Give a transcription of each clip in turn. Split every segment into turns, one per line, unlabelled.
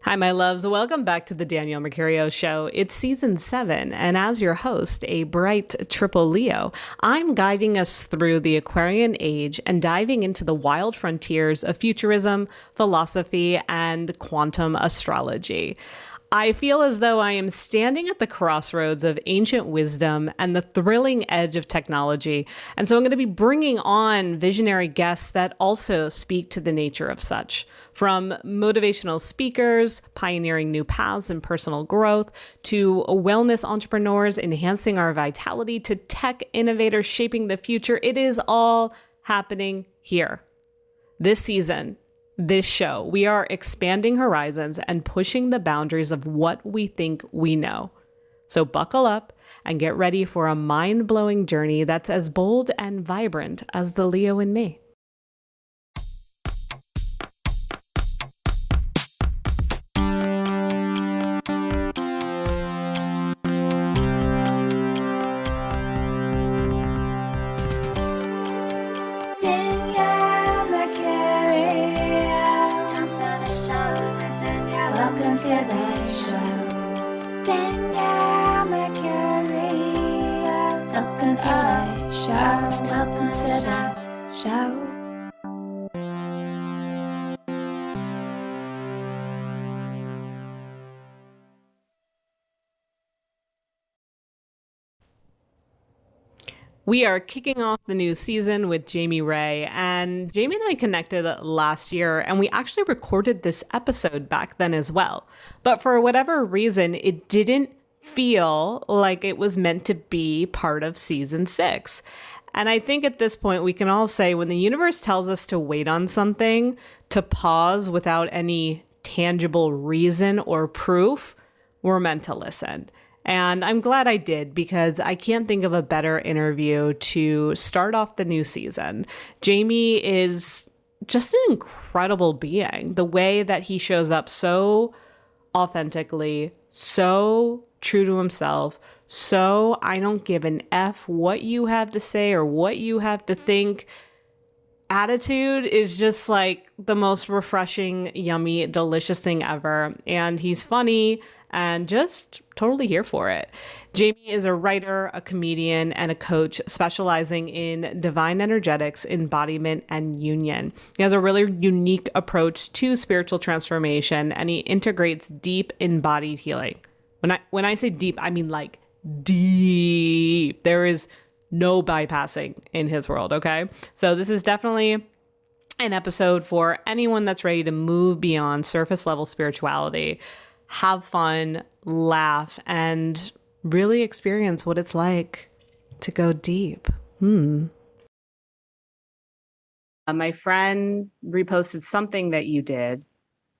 Hi, my loves. Welcome back to the Danielle Mercurio Show. It's season 7, and as your host, a bright triple Leo, I'm guiding us through the Aquarian age and diving into the wild frontiers of futurism, philosophy, and quantum astrology. I feel as though I am standing at the crossroads of ancient wisdom and the thrilling edge of technology. And so I'm going to be bringing on visionary guests that also speak to the nature of such. From motivational speakers, pioneering new paths in personal growth, to wellness entrepreneurs enhancing our vitality, to tech innovators shaping the future, it is all happening here. This season, this show, we are expanding horizons and pushing the boundaries of what we think we know. So buckle up and get ready for a mind-blowing journey that's as bold and vibrant as the Leo in me.
Danielle Mercurio Show. Welcome to the show. Danielle Mercurio. Welcome to the show. Welcome to the show.
We are kicking off the new season with Jamie Rea, and Jamie and I connected last year, and we actually recorded this episode back then as well. But for whatever reason, it didn't feel like it was meant to be part of season 6. And I think at this point, we can all say when the universe tells us to wait on something, to pause without any tangible reason or proof, we're meant to listen. And I'm glad I did, because I can't think of a better interview to start off the new season. Jamie is just an incredible being. The way that he shows up so authentically, so true to himself, so I don't give an F what you have to say or what you have to think. Attitude is just like the most refreshing, yummy, delicious thing ever. And he's funny and just totally here for it. Jamie is a writer, a comedian, and a coach specializing in divine energetics, embodiment, and union. He has a really unique approach to spiritual transformation, and he integrates deep embodied healing. When I say deep, I mean like deep. There is no bypassing in his world, okay? So this is definitely an episode for anyone that's ready to move beyond surface level spirituality, have fun, laugh, and really experience what it's like to go deep. My friend reposted something that you did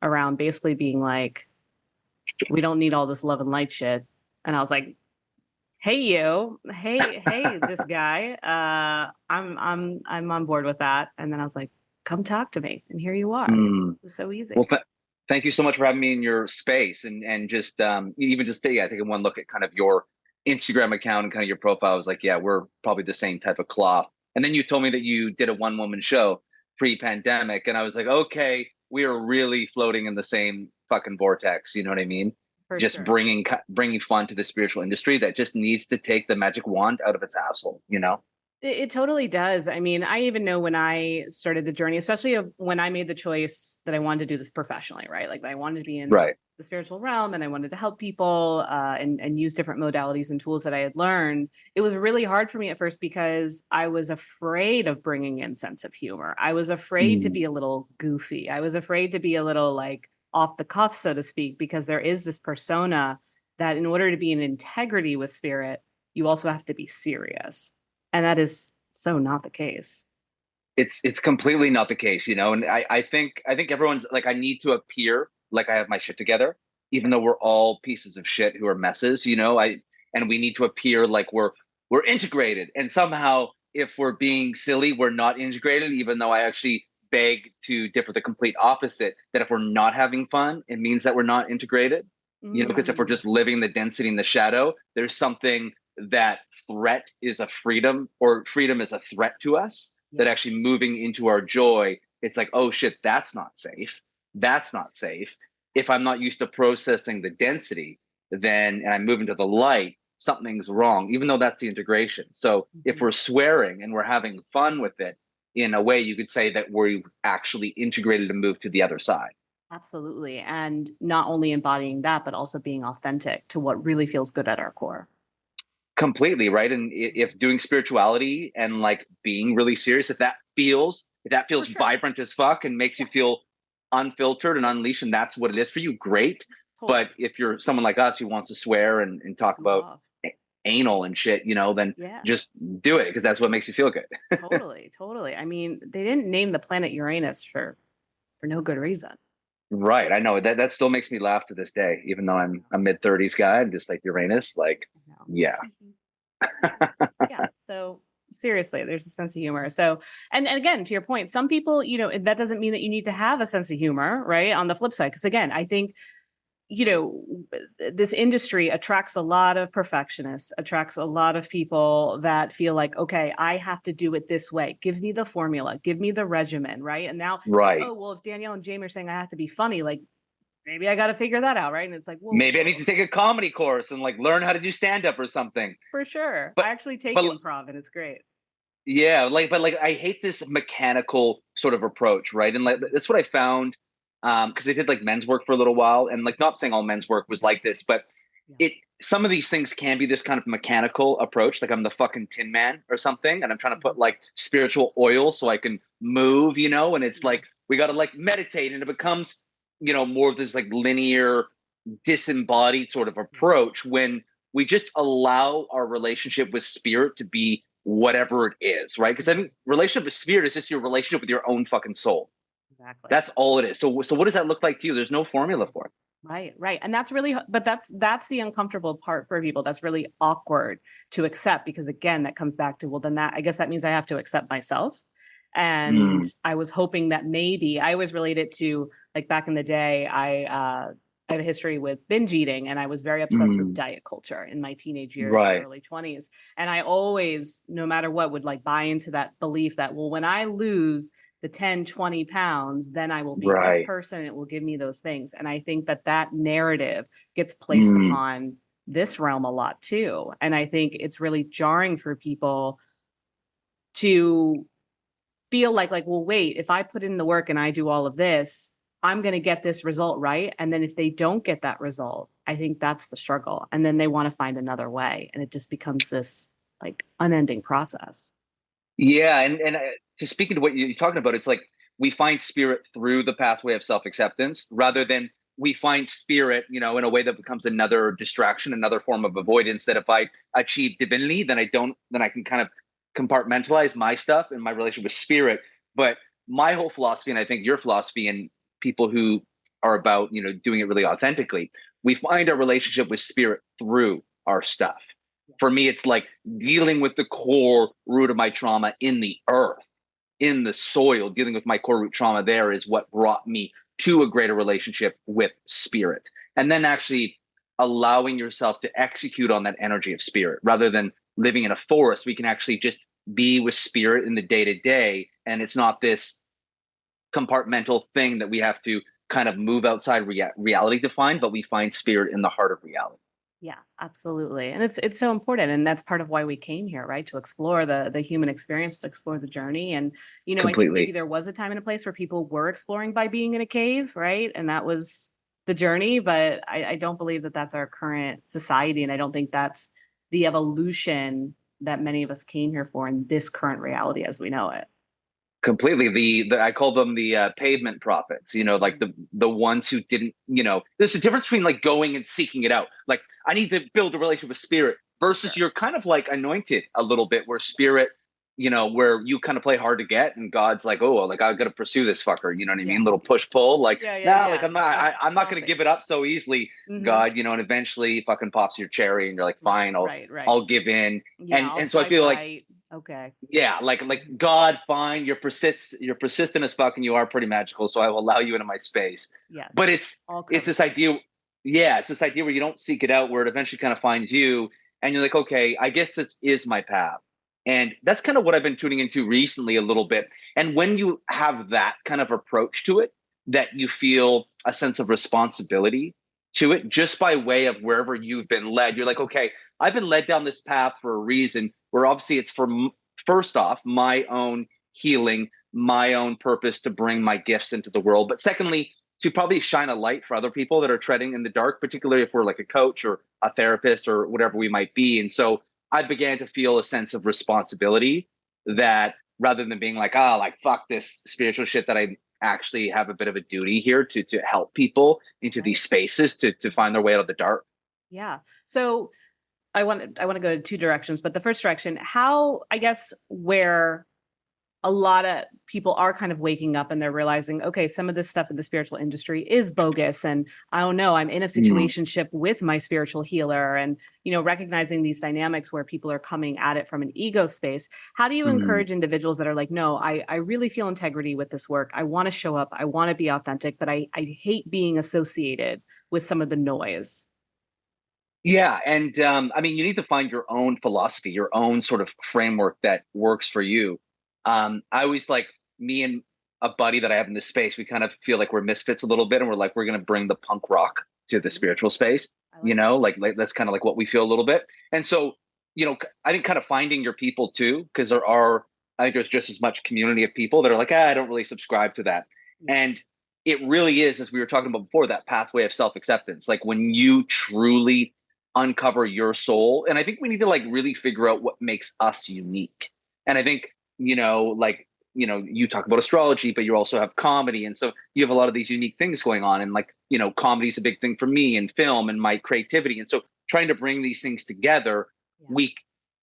around basically being like, we don't need all this love and light shit. And I was like, hey you, hey this guy, I'm on board with that. And then I was like, come talk to me, and here you are. It was so easy.
Well, thank you so much for having me in your space, and just even just taking one look at kind of your Instagram account and kind of your profile. I was like, yeah, we're probably the same type of cloth. And then you told me that you did a one-woman show pre-pandemic, and I was like, okay, we are really floating in the same fucking vortex. You know what I mean?
For
Just
sure.
bringing fun to the spiritual industry that just needs to take the magic wand out of its asshole, you know?
It totally does. I mean, I even know when I started the journey, especially when I made the choice that I wanted to do this professionally, right? Like I wanted to be in
Right.
the spiritual realm, and I wanted to help people and use different modalities and tools that I had learned. It was really hard for me at first because I was afraid of bringing in sense of humor. I was afraid to be a little goofy. I was afraid to be a little like off the cuff, so to speak, because there is this persona that in order to be in integrity with spirit, you also have to be serious. And that is so not the case.
It's completely not the case, you know. And I think everyone's like, I need to appear like I have my shit together, even though we're all pieces of shit who are messes, you know. And we need to appear like we're integrated. And somehow, if we're being silly, we're not integrated, even though I actually beg to differ the complete opposite, that if we're not having fun, it means that we're not integrated. You know, because if we're just living the density in the shadow, there's something that threat is a freedom, or freedom is a threat to us, that actually moving into our joy, it's like, oh shit, that's not safe. That's not safe. if I'm not used to processing the density, then and I move into the light, something's wrong, even though that's the integration. So if
Mhm.
we're swearing and we're having fun with it, in a way, you could say that we've actually integrated and moved to the other side.
Absolutely. And not only embodying that, but also being authentic to what really feels good at our core.
Completely, right? And if doing spirituality and like being really serious, if that
For
feels
sure.
vibrant as fuck and makes you
Yeah,
feel unfiltered and unleashed, and that's what it is for you, great. But
totally.
if you're someone like us who wants to swear and talk about
Love.
anal and shit, then
Yeah,
just do it because that's what makes you feel good.
totally. Totally. I mean, they didn't name the planet Uranus for no good reason.
Right. I know that still makes me laugh to this day, even though I'm a mid 30s guy. I'm just like Uranus, like,
I know.
yeah.
Yeah. So seriously, there's a sense of humor. So, and again, to your point, some people, that doesn't mean that you need to have a sense of humor, right? On the flip side, because again, I think, you know, this industry attracts a lot of perfectionists, attracts a lot of people that feel like, okay, I have to do it this way. Give me the formula, give me the regimen, right? And now it's like,
Right.
oh, well, if Danielle and Jamie are saying I have to be funny, like maybe I got to figure that out, right? And it's like, whoa, whoa,
Maybe I need
whoa,
to take a comedy course and like learn how to do stand up or something.
for sure.
But
I actually take
but
improv, and it's great.
yeah, like I hate this mechanical sort of approach, right? And like that's what I found because I did like men's work for a little while, and like not saying all men's work was like this, but
Yeah.
it some of these things can be this kind of mechanical approach, like I'm the fucking Tin Man or something, and I'm trying to
Mhm.
put like spiritual oil so I can move, and it's
Yeah.
like we got to like meditate, and it becomes more of this like linear, disembodied sort of
Yeah.
approach when we just allow our relationship with spirit to be whatever it is, right? Because I think relationship with spirit is just your relationship with your own fucking soul.
Exactly.
That's all it is. So what does that look like to you? There's no formula for it.
Right, right. And that's really, but that's the uncomfortable part for people. That's really awkward to accept because again, that comes back to, well, then that I guess that means I have to accept myself. And
Mm,
I was hoping that maybe I always relate it to like back in the day, I have a history with binge eating and I was very obsessed with
mm,
diet culture in my teenage years and
right,
early 20s. And I always, no matter what, would like buy into that belief that, well, when I lose the 10, 20 pounds, then I will be this
right.
person. It will give me those things. And I think that that narrative gets placed
Mm,
upon this realm a lot too. And I think it's really jarring for people to feel like, well, wait, if I put in the work and I do all of this, I'm going to get this result, right? And then if they don't get that result, I think that's the struggle. And then they want to find another way. And it just becomes this like unending process.
yeah, and to speak into what you're talking about, it's like we find spirit through the pathway of self acceptance rather than we find spirit, in a way that becomes another distraction, another form of avoidance. That if I achieve divinity, then then I can kind of compartmentalize my stuff and my relationship with spirit. But my whole philosophy, and I think your philosophy, and people who are about, doing it really authentically, we find our relationship with spirit through our stuff. For me, it's like dealing with the core root of my trauma in the earth, in the soil. Dealing with my core root trauma there is what brought me to a greater relationship with spirit. And then actually allowing yourself to execute on that energy of spirit rather than living in a forest. We can actually just be with spirit in the day to day. And it's not this compartmental thing that we have to kind of move outside reality to find, but we find spirit in the heart of reality.
Yeah, absolutely. And it's so important. And that's part of why we came here, right? To explore the human experience, to explore the journey. And, I think maybe
Completely.
there was a time and a place where people were exploring by being in a cave, right? And that was the journey. But I don't believe that that's our current society. And I don't think that's the evolution that many of us came here for in this current reality as we know it.
Completely. The I call them the pavement prophets, like
Mhm.
the ones who didn't, there's a difference between like going and seeking it out. Like I need to build a relationship with spirit
For
versus
sure.
you're kind of like anointed a little bit where spirit, where you kind of play hard to get and God's like, oh, like I got to pursue this fucker. You know what I
Yeah.
mean? Little push pull. Like,
Yeah. Yeah.
nah, like
Yeah. Like
I'm not going to
saucy.
give it up so easily,
Hmm.
God, and eventually fucking pops your cherry and you're like,
Right.
fine,
Right. Right.
I'll give in.
Yeah.
And
I'll
and so I
swipe
feel like
right. Okay.
yeah, like
Mhm.
God, fine, you're persistent as fuck, and you are pretty magical, so I will allow you into my space.
Yes.
But
All
it's this
crevices.
idea, yeah, it's this idea where you don't seek it out, where it eventually kind of finds you, and you're like, okay, I guess this is my path, and that's kind of what I've been tuning into recently a little bit. And when you have that kind of approach to it, that you feel a sense of responsibility to it just by way of wherever you've been led. You're like, okay, I've been led down this path for a reason, where obviously it's for, first off, my own healing, my own purpose to bring my gifts into the world. But secondly, to probably shine a light for other people that are treading in the dark, particularly if we're like a coach or a therapist or whatever we might be. And so I began to feel a sense of responsibility, that rather than being like, ah, like fuck this spiritual shit, that I actually have a bit of a duty here to help people into these spaces to find their way out of the dark.
Yeah. So I want to go to two directions, but the first direction, how, I guess, where a lot of people are kind of waking up and they're realizing, okay, some of this stuff in the spiritual industry is bogus. And I don't know, I'm in a situationship with my spiritual healer, and, recognizing these dynamics where people are coming at it from an ego space. How do you encourage individuals that are like, no, I really feel integrity with this work. I want to show up. I want to be authentic, but I hate being associated with some of the noise.
Yeah. And I mean, you need to find your own philosophy, your own sort of framework that works for you. I always like, me and a buddy that I have in this space, we kind of feel like we're misfits a little bit, and we're like, we're going to bring the punk rock to the spiritual space, like that's kind of like what we feel a little bit. And so, I think kind of finding your people too, because I think there's just as much community of people that are like, I don't really subscribe to that. And it really is, as we were talking about before, that pathway of self-acceptance. Like when you truly uncover your soul. And I think we need to like really figure out what makes us unique. And I think, you talk about astrology, but you also have comedy. And so you have a lot of these unique things going on. And like, comedy is a big thing for me, and film and my creativity. And so trying to bring these things together,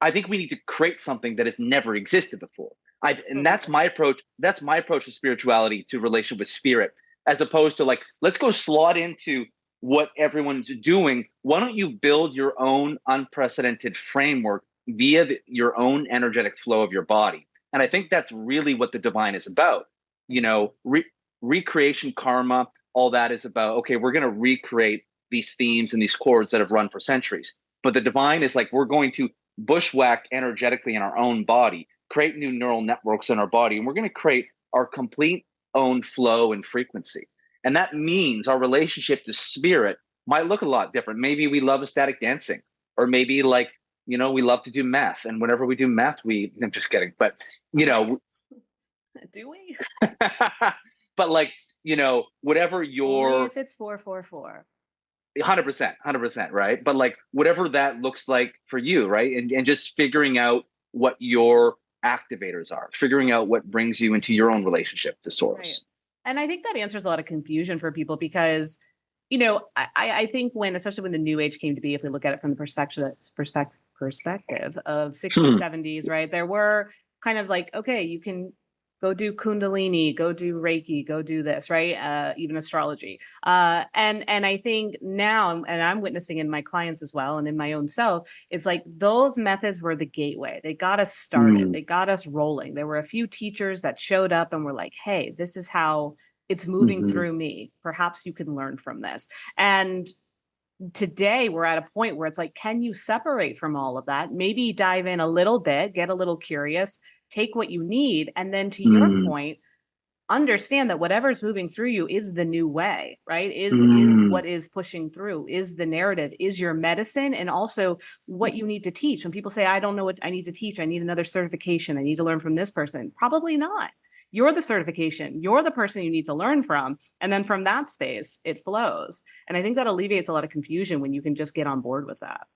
I think we need to create something that has never existed before. And that's my approach. That's my approach to spirituality, to relationship with spirit, as opposed to like, let's go slot into what everyone's doing. Why don't you build your own unprecedented framework via your own energetic flow of your body? And I think that's really what the divine is about. Recreation, karma, all that is about, okay, we're going to recreate these themes and these chords that have run for centuries. But the divine is like, we're going to bushwhack energetically in our own body, create new neural networks in our body, and we're going to create our complete own flow and frequency. And that means our relationship to spirit might look a lot different. Maybe we love ecstatic dancing, or maybe like, we love to do math. And whenever we do math, I'm just kidding. But,
do we?
But like, whatever your.
Only if it's 444.
100%, right? But like, whatever that looks like for you, right? And just figuring out what your activators are, figuring out what brings you into your own relationship to source.
Right. And I think that answers a lot of confusion for people, because, I think especially when the new age came to be, if we look at it from the perspective of 60s, 70s, right? There were kind of like, okay, you can go do Kundalini, go do Reiki, go do this, right? Even astrology. And I think now, and I'm witnessing in my clients as well, and in my own self, it's like those methods were the gateway. They got us started. They got us rolling. There were a few teachers that showed up and were like, hey, this is how it's moving through me. Perhaps you can learn from this. And today we're at a point where it's like, can you separate from all of that? Maybe dive in a little bit, get a little curious, take what you need. And then to your point, understand that whatever's moving through you is the new way, right? Is what is pushing through, is the narrative, is your medicine, and also what you need to teach. When people say, I don't know what I need to teach, I need another certification, I need to learn from this person, probably not. You're the certification. You're the person you need to learn from. And then from that space, it flows. And I think that alleviates a lot of confusion when you can just get on board with that.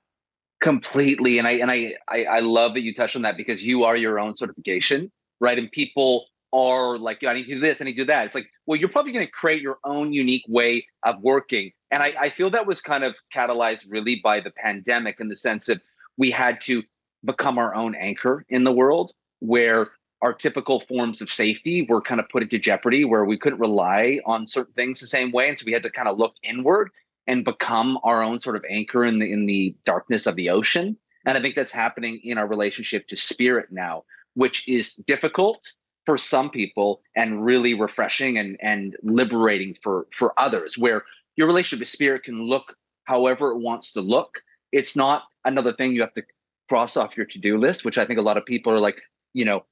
Completely. And I love that you touched on that, because you are your own certification, right? And people are like, I need to do this, I need to do that. It's like, well, you're probably going to create your own unique way of working. And I feel that was kind of catalyzed really by the pandemic, in the sense that we had to become our own anchor in the world, where our typical forms of safety were kind of put into jeopardy, where we couldn't rely on certain things the same way. And so we had to kind of look inward and become our own sort of anchor in the darkness of the ocean. And I think that's happening in our relationship to spirit now, which is difficult for some people and really refreshing and liberating for others, where your relationship with spirit can look however it wants to look. It's not another thing you have to cross off your to-do list, which I think a lot of people are like,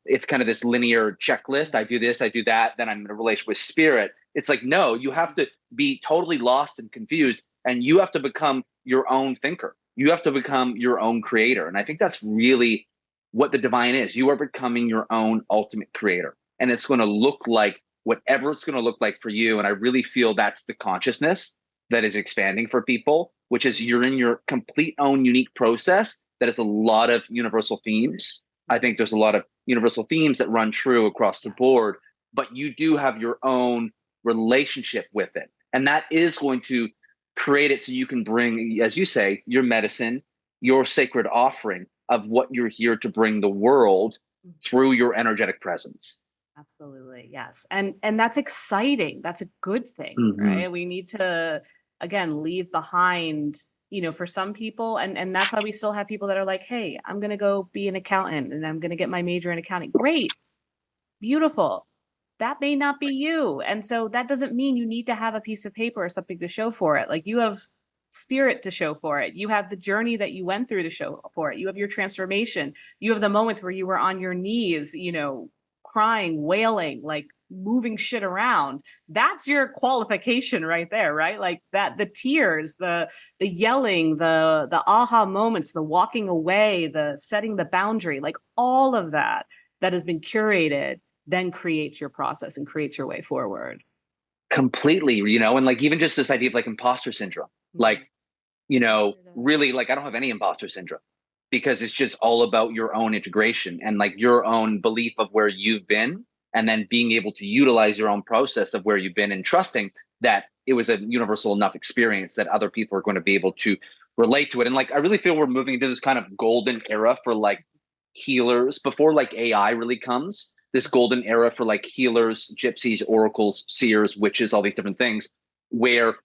it's kind of this linear checklist. I do this, I do that, then I'm in a relationship with spirit. It's like, no, you have to be totally lost and confused, and you have to become your own thinker. You have to become your own creator. And I think that's really what the divine is. You are becoming your own ultimate creator. And it's going to look like whatever it's going to look like for you. And I really feel that's the consciousness that is expanding for people, which is you're in your complete own unique process that has a lot of universal themes. I think there's a lot of universal themes that run true across the board, but you do have your own relationship with it. And that is going to create it so you can bring, as you say, your medicine, your sacred offering of what you're here to bring the world through your energetic presence.
Absolutely. Yes. And that's exciting. That's a good thing, right? We need to, again, leave behind, for some people, and that's why we still have people that are like, hey, I'm going to go be an accountant and I'm going to get my major in accounting. Great. Beautiful. That may not be you. And so that doesn't mean you need to have a piece of paper or something to show for it. Like, you have spirit to show for it. You have the journey that you went through to show for it. You have your transformation. You have the moments where you were on your knees, crying, wailing, like moving shit around. That's your qualification right there, right? Like that, the tears, the yelling, the aha moments, the walking away, the setting the boundary, like all of that has been curated, then creates your process and creates your way forward.
Completely, and like even just this idea of like imposter syndrome, like, really, like I don't have any imposter syndrome, because it's just all about your own integration and like your own belief of where you've been, and then being able to utilize your own process of where you've been and trusting that it was a universal enough experience that other people are going to be able to relate to it. And like, I really feel we're moving into this kind of golden era for like healers before like AI really comes. This golden era for like healers, gypsies, oracles, seers, witches, all these different things, where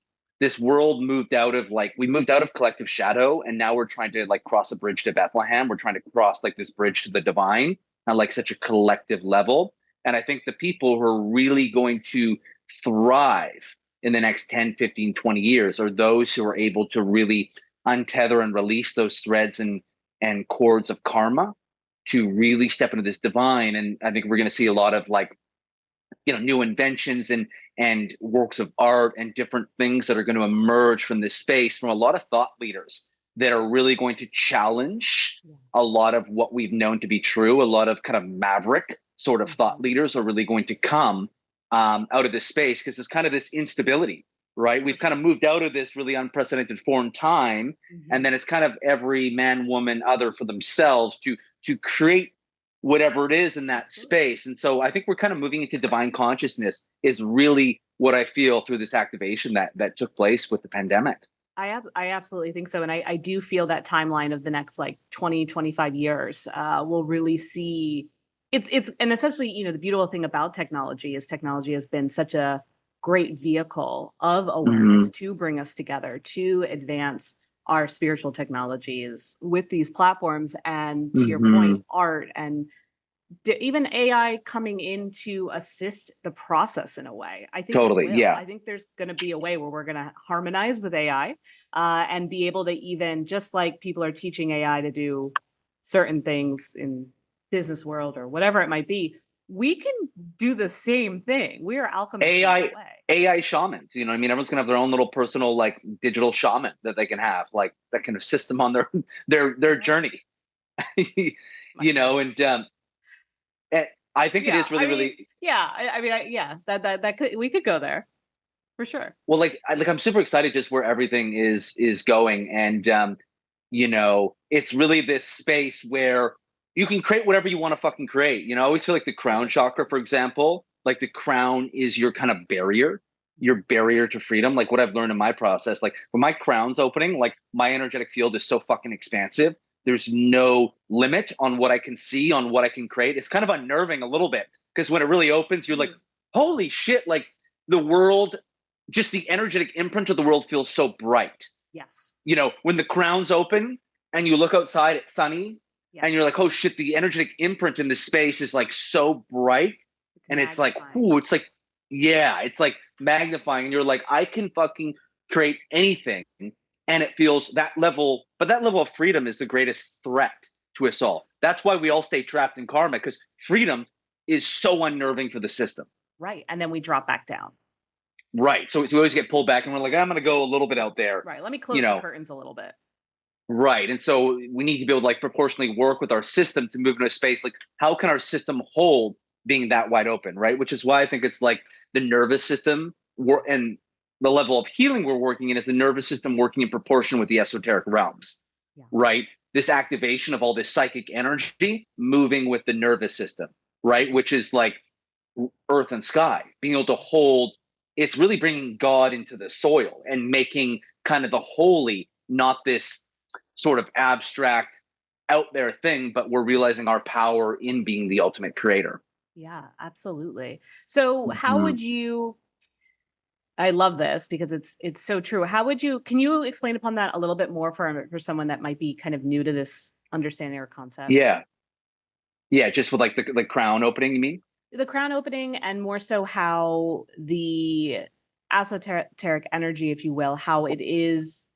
this world moved out of collective shadow, and now we're trying to like cross a bridge to Bethlehem. We're trying to cross like this bridge to the divine on like such a collective level. And I think the people who are really going to thrive in the next 10, 15, 20 years are those who are able to really untether and release those threads and cords of karma to really step into this divine. And I think we're going to see a lot of like, new inventions and works of art and different things that are going to emerge from this space from a lot of thought leaders that are really going to challenge a lot of what we've known to be true. A lot of kind of maverick sort of thought leaders are really going to come out of this space, because there's kind of this instability, right? We've kind of moved out of this really unprecedented foreign time, and then it's kind of every man, woman, other for themselves to create whatever it is in that space. And so I think we're kind of moving into divine consciousness is really what I feel through this activation that took place with the pandemic.
I absolutely think so. And I do feel that timeline of the next like 20, 25 years, we'll really see it's, and essentially, the beautiful thing about technology is technology has been such a great vehicle of awareness to bring us together, to advance our spiritual technologies with these platforms. And to your point, art and even AI coming in to assist the process in a way. I think
totally, yeah.
I think there's going to be a way where we're going to harmonize with AI and be able to, even just like people are teaching AI to do certain things in business world or whatever it might be, we can do the same thing. We are alchemists.
AI shamans, everyone's gonna have their own little personal like digital shaman that they can have, like that can assist them on their journey. And I think it is really
that could, we could go there for sure.
Well, I'm super excited just where everything is going, and it's really this space where you can create whatever you want to fucking create. I always feel like the crown chakra, for example, like the crown is your kind of barrier, your barrier to freedom. Like what I've learned in my process, like when my crown's opening, like my energetic field is so fucking expansive. There's no limit on what I can see, on what I can create. It's kind of unnerving a little bit, because when it really opens, you're like, holy shit, like the world, just the energetic imprint of the world feels so bright.
Yes.
When the crown's open and you look outside, it's sunny. Yes. And you're like, oh shit, the energetic imprint in this space is like so bright. It's like, ooh, it's like, yeah, it's like magnifying. And you're like, I can fucking create anything. And it feels that level, but that level of freedom is the greatest threat to us all. That's why we all stay trapped in karma, because freedom is so unnerving for the system.
Right. And then we drop back down.
Right. So we always get pulled back and we're like, I'm going to go a little bit out there,
Right. Let me
you
close the
know.
curtains a little bit.
Right. And so we need to be able to like proportionally work with our system to move into a space. Like, how can our system hold being that wide open? Right. Which is why I think it's like the nervous system and the level of healing we're working in is the nervous system working in proportion with the esoteric realms.
Yeah.
Right. This activation of all this psychic energy moving with the nervous system. Right. Which is like earth and sky, being able to hold. It's really bringing God into the soil and making kind of the holy, not this sort of abstract out there thing, but we're realizing our power in being the ultimate creator.
Yeah, absolutely. So how
Mhm.
would you, I love this because it's so true. How would you, can you explain upon that a little bit more for someone that might be kind of new to this understanding or concept?
Yeah. Yeah. Just with like the crown opening, you mean?
The crown opening, and more so how the esoteric energy, if you will, how it is,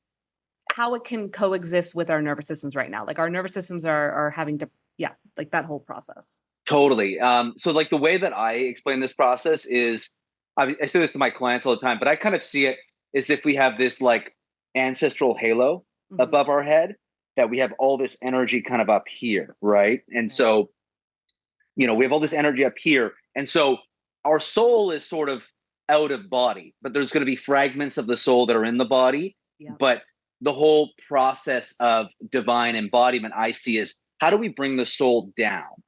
how it can coexist with our nervous systems right now. Like our nervous systems are having to, yeah, like that whole process.
Totally. So like the way that I explain this process is I say this to my clients all the time, but I kind of see it as if we have this like ancestral halo
Mhm.
above our head, that we have all this energy kind of up here, right? And
Right.
so, we have all this energy up here. And so our soul is sort of out of body, but there's going to be fragments of the soul that are in the body.
Yeah.
But the whole process of divine embodiment I see is, how do we bring the soul down?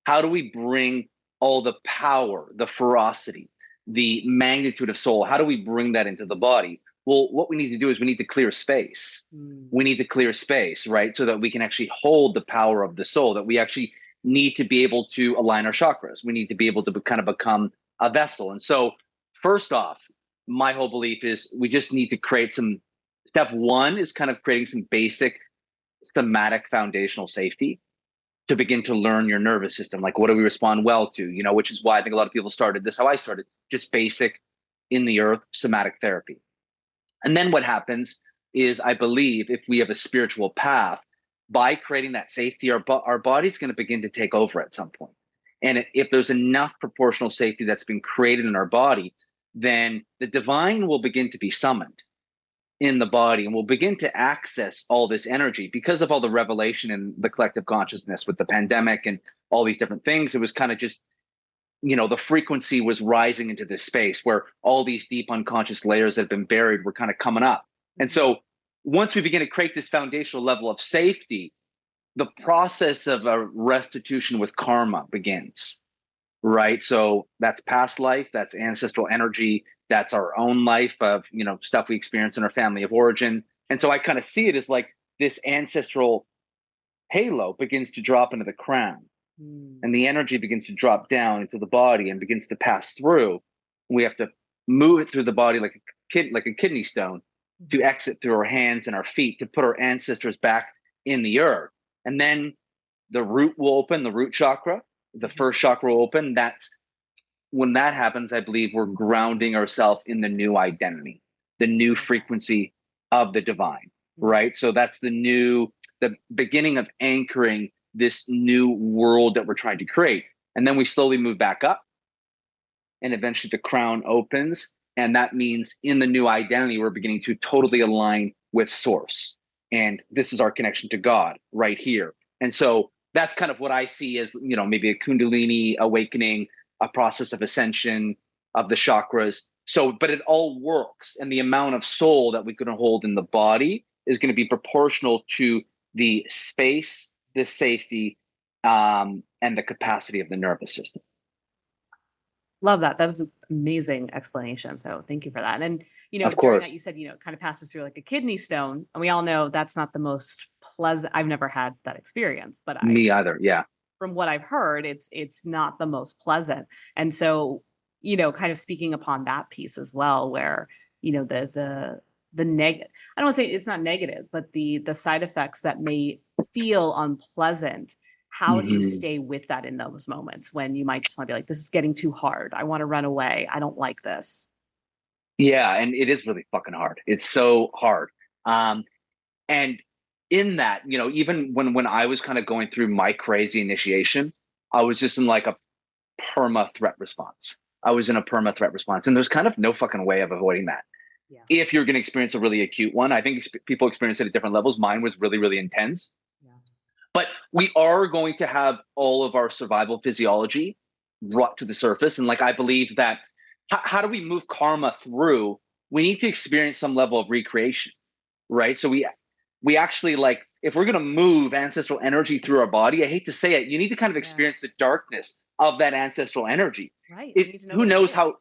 How do we bring all the power, the ferocity, the magnitude of soul? How do we bring that into the body? Well, what we need to do is we need to clear space.
Mm.
We need to clear space, right? So that we can actually hold the power of the soul, that we actually need to be able to align our chakras. We need to be able to kind of become a vessel. And so, first off, my whole belief is we just need to create some. Step one is kind of creating some basic somatic foundational safety to begin to learn your nervous system. Like, what do we respond well to? Which is why I think a lot of people started this, how I started, just basic in the earth somatic therapy. And then what happens is, I believe, if we have a spiritual path, by creating that safety, our body's going to begin to take over at some point. And if there's enough proportional safety that's been created in our body, then the divine will begin to be summoned in the body, and we'll begin to access all this energy because of all the revelation in the collective consciousness with the pandemic and all these different things. It was kind of just, the frequency was rising into this space where all these deep unconscious layers that have been buried were kind of coming up. And so once we begin to create this foundational level of safety, the process of a restitution with karma begins, right? So that's past life, that's ancestral energy, that's our own life of, stuff we experience in our family of origin. And so I kind of see it as like this ancestral halo begins to drop into the crown, and the energy begins to drop down into the body and begins to pass through. We have to move it through the body like a kidney stone to exit through our hands and our feet to put our ancestors back in the earth. And then the root will open, the root chakra, the first chakra will open. That's when that happens, I believe we're grounding ourselves in the new identity, the new frequency of the divine, right? So that's the beginning of anchoring this new world that we're trying to create. And then we slowly move back up, and eventually the crown opens. And that means in the new identity, we're beginning to totally align with source. And this is our connection to God right here. And so that's kind of what I see as, maybe a Kundalini awakening, a process of ascension of the chakras. So, but it all works. And the amount of soul that we can hold in the body is going to be proportional to the space, the safety, and the capacity of the nervous system.
Love that. That was an amazing explanation. So thank you for that. And,
Of
during that,
course.
you said, it kind of passes through like a kidney stone. And we all know that's not the most pleasant. I've never had that experience, but
Me either. Yeah.
from what I've heard, it's not the most pleasant. And so, kind of speaking upon that piece as well, where, the negative, I don't want to say it's not negative, but the side effects that may feel unpleasant. How do you
Mhm.
stay with that in those moments when you might just want to be like, this is getting too hard. I want to run away. I don't like this.
Yeah, and it is really fucking hard. It's so hard. And in that, even when I was kind of going through my crazy initiation, I was just in like a perma threat response. I was in a perma threat response. And there's kind of no fucking way of avoiding that.
Yeah.
If you're going to experience a really acute one, I think people experience it at different levels. Mine was really, really intense.
Yeah.
But we are going to have all of our survival physiology brought to the surface. And like, I believe that how do we move karma through? We need to experience some level of recreation, right? So we actually, like, if we're going to move ancestral energy through our body, I hate to say it, you need to kind of experience the darkness of that ancestral energy.
Right.
Who knows how,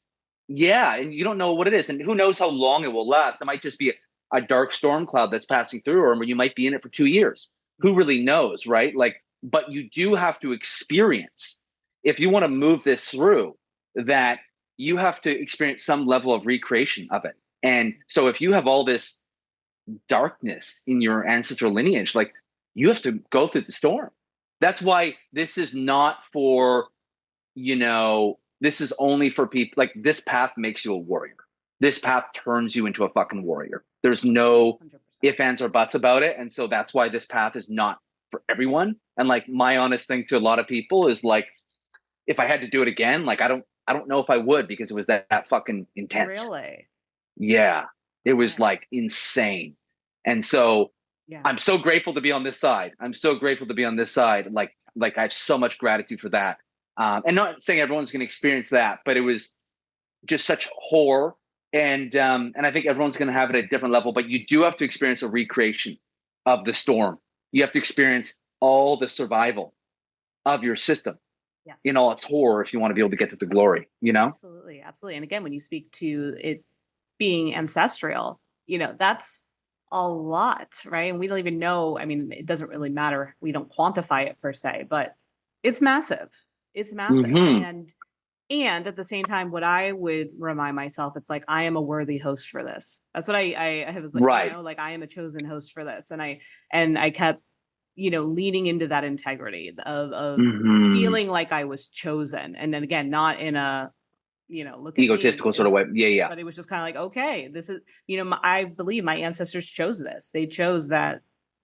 yeah, and you don't know what it is, and who knows how long it will last. It might just be a dark storm cloud that's passing through, or you might be in it for 2 years. Who really knows, right? Like, but you do have to experience, if you want to move this through, that you have to experience some level of recreation of it. And so if you have all this darkness in your ancestral lineage, like, you have to go through the storm. That's why this is not for, this is only for people. Like, this path makes you a warrior. This path turns you into a fucking warrior. There's no 100%. Ifs, ands, or buts about it. And so that's why this path is not for everyone. And like, my honest thing to a lot of people is like, if I had to do it again, like, I don't know if I would, because it was that fucking intense.
Really?
Yeah. It was like insane. And so I'm so grateful to be on this side. I'm so grateful to be on this side. Like I have so much gratitude for that. And not saying everyone's going to experience that, but it was just such horror. And I think everyone's going to have it at a different level, but you do have to experience a recreation of the storm. You have to experience all the survival of your system in all its horror if you want to be able to get to the glory,
Absolutely. Absolutely. And again, when you speak to it being ancestral, that's a lot, right? And we don't even know. I mean, it doesn't really matter. We don't quantify it per se, but it's massive. It's massive.
Mm-hmm.
And at the same time, what I would remind myself, it's like, I am a worthy host for this. That's what I was like,
right.
Like, I am a chosen host for this. And I kept, leaning into that integrity of feeling like I was chosen. And then again, not in a, look at
egotistical
me,
sort of way. Yeah.
But it was just kind of like, okay, this is, I believe my ancestors chose this. They chose that,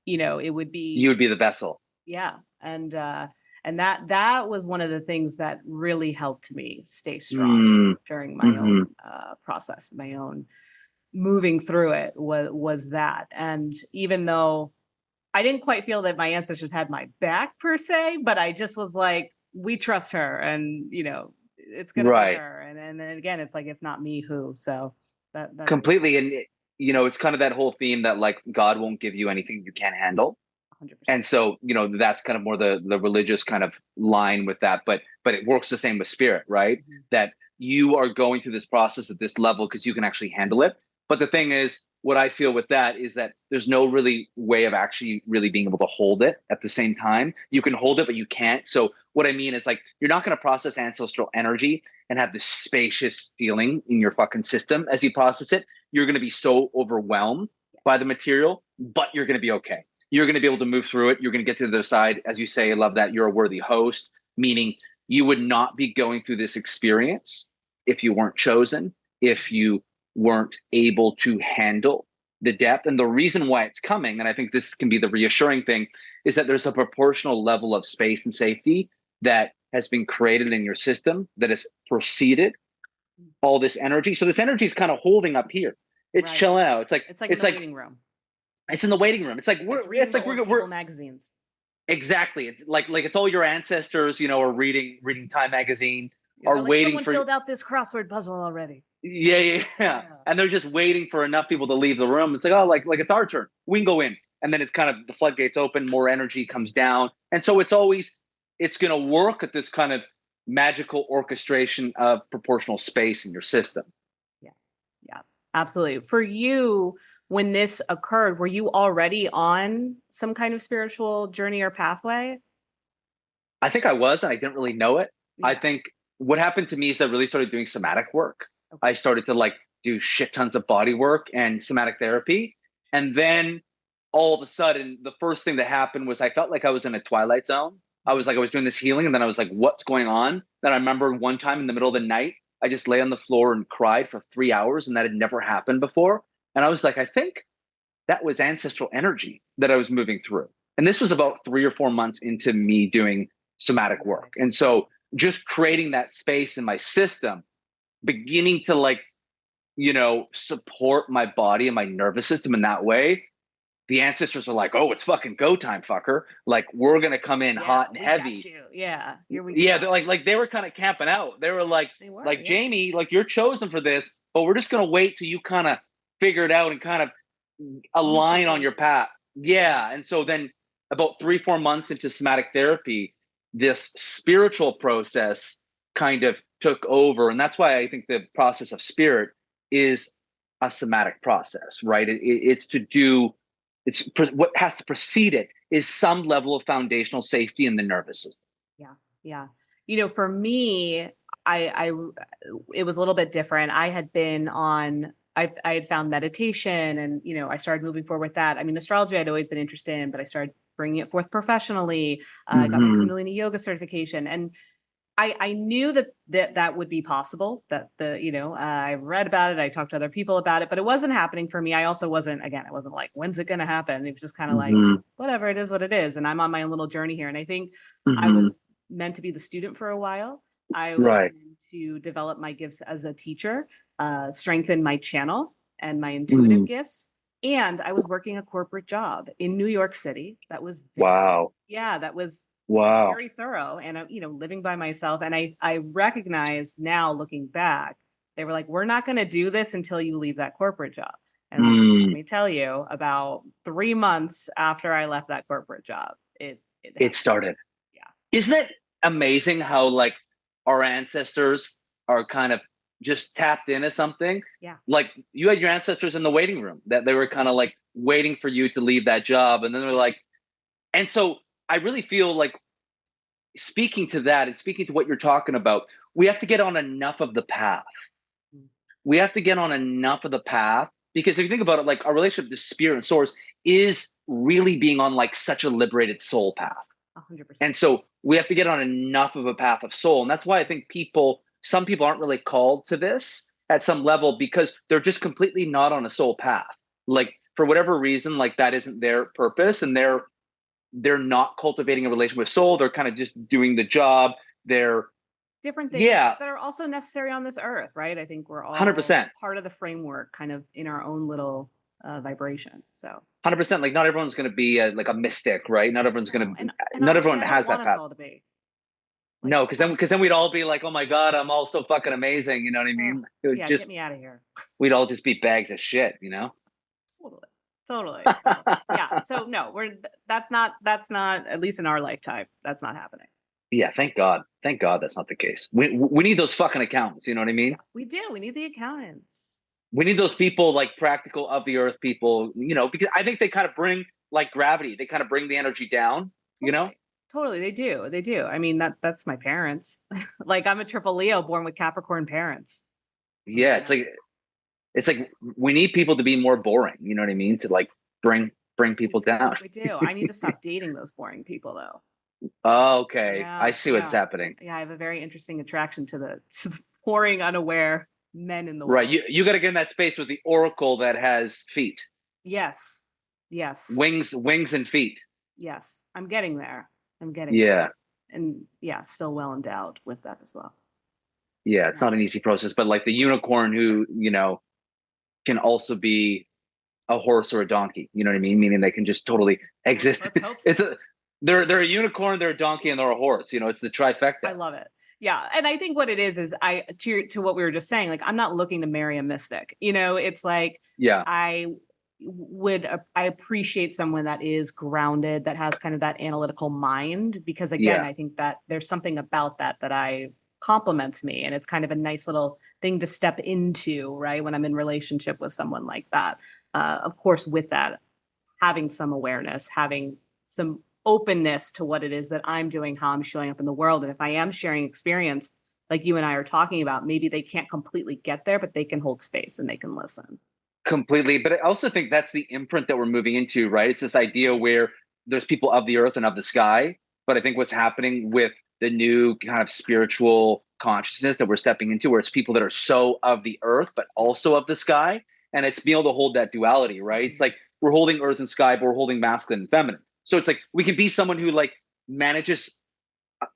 it would be,
you would be the vessel.
Yeah. And that was one of the things that really helped me stay strong during my own process, my own moving through it was that. And even though I didn't quite feel that my ancestors had my back per se, but I just was like, we trust her, and it's gonna be her. And then again, it's like, if not me, who? So that
completely. And it's kind of that whole theme that like, God won't give you anything you can't handle.
100%.
And so, that's kind of more the religious kind of line with that, but it works the same with spirit, right? Mm-hmm. That you are going through this process at this level because you can actually handle it. But the thing is, what I feel with that is that there's no really way of actually really being able to hold it at the same time. You can hold it, but you can't. So what I mean is, like, you're not going to process ancestral energy and have this spacious feeling in your fucking system as you process it. You're going to be so overwhelmed by the material, but you're going to be okay. You're going to be able to move through it. You're going to get to the other side. As you say, I love that. You're a worthy host, meaning you would not be going through this experience if you weren't chosen, if you weren't able to handle the depth. And the reason why it's coming, and I think this can be the reassuring thing, is that there's a proportional level of space and safety that has been created in your system that has preceded all this energy. So this energy is kind of holding up here. It's chilling out. It's like
in the waiting room.
It's in the waiting room. It's like we're
magazines.
Exactly. It's like it's all your ancestors, are reading Time magazine, are
like,
waiting
someone
for.
Filled out this crossword puzzle already.
Yeah. And they're just waiting for enough people to leave the room. It's like, oh, like it's our turn. We can go in, and then it's kind of the floodgates open. More energy comes down, and so it's going to work at this kind of magical orchestration of proportional space in your system.
Yeah, absolutely. For you, when this occurred, were you already on some kind of spiritual journey or pathway?
I think I was, and I didn't really know it. Yeah. I think what happened to me is I really started doing somatic work. Okay. I started to do shit tons of body work and somatic therapy. And then all of a sudden, the first thing that happened was I felt like I was in a twilight zone. I was doing this healing, and then I was like, what's going on? Then I remember one time in the middle of the night, I just lay on the floor and cried for 3 hours, and that had never happened before. And I was like, I think that was ancestral energy that I was moving through. And this was about 3 or 4 months into me doing somatic work. And so just creating that space in my system beginning to like, support my body and my nervous system in that way, the ancestors are like, oh, it's fucking go time, fucker. Like, we're gonna come in
Yeah,
hot and
we got
heavy.
you. Yeah, here we
Yeah,
go.
they're like they were kind of camping out. They were
They were,
like
yeah.
Jamie, like you're chosen for this, but we're just gonna wait till you kind of figure it out and kind of
Move some
align on your
things.
path. Yeah. And so then about 3-4 months into somatic therapy, this spiritual process kind of took over. And that's why I think the process of spirit is a somatic process, right? It's to do, what has to precede it is some level of foundational safety in the nervous system.
Yeah, yeah. For me, I it was a little bit different. I had been on. I had found meditation, and I started moving forward with that. I mean, astrology I'd always been interested in, but I started bringing it forth professionally. I got my
Mm-hmm.
Kundalini yoga certification, and I knew that would be possible. That I read about it, I talked to other people about it, but it wasn't happening for me. I also wasn't, again, I wasn't like, when's it going to happen? It was just kind of like,
Mm-hmm.
whatever, it is what it is. And I'm on my own little journey here. And I think I
Mm-hmm.
was meant to be the student for a while. I was
Right.
meant to develop my gifts as a teacher, strengthen my channel and my intuitive
Mm-hmm.
gifts. And I was working a corporate job in New York City. That was
Wow.
that was
Wow.
very thorough, and living by myself. And I recognize now, looking back, they were like, we're not going to do this until you leave that corporate job. And let me tell you, about 3 months after I left that corporate job,
It started.
Yeah.
Isn't it amazing how like our ancestors are kind of just tapped into something?
Yeah.
Like you had your ancestors in the waiting room that they were kind of like waiting for you to leave that job. And then they're like, and so I really feel like, speaking to that and speaking to what you're talking about, we have to get on enough of the path. We have to get on enough of the path, because if you think about it, like our relationship to spirit and source is really being on like such a liberated soul path.
100%.
And so we have to get on enough of a path of soul. And that's why I think some people aren't really called to this at some level, because they're just completely not on a soul path. Like for whatever reason, like that isn't their purpose, and they're not cultivating a relationship with soul. They're kind of just doing the job. They're
different things that are also necessary on this earth, right? I think we're all
100%
part of the framework, kind of in our own little vibration. So
100%. Like not everyone's going to be like a mystic, right? Not everyone's going to.
and
Not
honestly,
everyone
I don't
has
want
that
us
path.
all to be. Like,
No, because then we'd all be like, oh my god, I'm all so fucking amazing. You know what I mean? It would
get me out of here.
We'd all just be bags of shit. You know?
Totally. So, yeah. So no, that's not, at least in our lifetime, that's not happening.
Yeah. Thank God. Thank God that's not the case. We need those fucking accountants. You know what I mean?
Yeah, we do. We need the accountants.
We need those people, like practical of the earth people, because I think they kind of bring like gravity. They kind of bring the energy down,
Totally. They do. They do. I mean, that's my parents. Like I'm a triple Leo born with Capricorn parents.
Yeah. It's like we need people to be more boring. You know what I mean? To like bring people down.
We do. I need to stop dating those boring people though.
Oh, okay.
Yeah,
I see what's happening.
Yeah. I have a very interesting attraction to the boring, unaware men in the world.
Right. You got to get in that space with the oracle that has feet.
Yes.
Wings and feet.
Yes. I'm getting there.
Yeah.
And yeah, still well endowed with that as well.
Yeah. It's not an easy process, but like the unicorn who, can also be a horse or a donkey. You know what I mean? Meaning they can just totally exist.
Let's hope so.
They're a unicorn, they're a donkey, and they're a horse. It's the trifecta.
I love it. Yeah. And I think what it is to what we were just saying, like, I'm not looking to marry a mystic, it's like,
yeah,
I appreciate someone that is grounded, that has kind of that analytical mind, because again, I think that there's something about that I complements me. And it's kind of a nice little thing to step into, right? When I'm in relationship with someone like that. Of course, with that, having some awareness, having some openness to what it is that I'm doing, how I'm showing up in the world. And if I am sharing experience, like you and I are talking about, maybe they can't completely get there, but they can hold space and they can listen.
Completely. But I also think that's the imprint that we're moving into, right? It's this idea where there's people of the earth and of the sky. But I think what's happening with the new kind of spiritual consciousness that we're stepping into, where it's people that are so of the earth, but also of the sky. And it's being able to hold that duality, right? It's like we're holding earth and sky, but we're holding masculine and feminine. So it's like we can be someone who like manages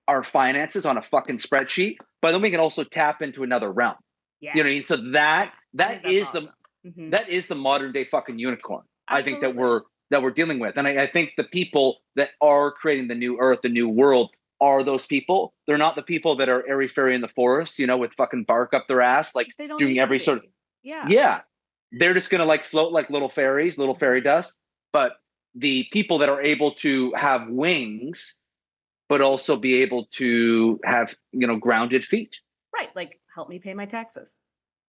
our finances on a fucking spreadsheet, but then we can also tap into another realm.
Yeah.
You know what I mean? So
I think that's awesome.
that is the modern day fucking unicorn. I think
Absolutely.
that we're dealing with. And I think the people that are creating the new earth, the new world, are those people. They're not the people that are airy fairy in the forest, you know, with fucking bark up their ass, like
They don't
doing
need to
every sort of
be. Yeah.
yeah. They're just gonna like float like little fairies, little fairy dust. But the people that are able to have wings, but also be able to have, you know, grounded feet.
Right. Like, help me pay my taxes.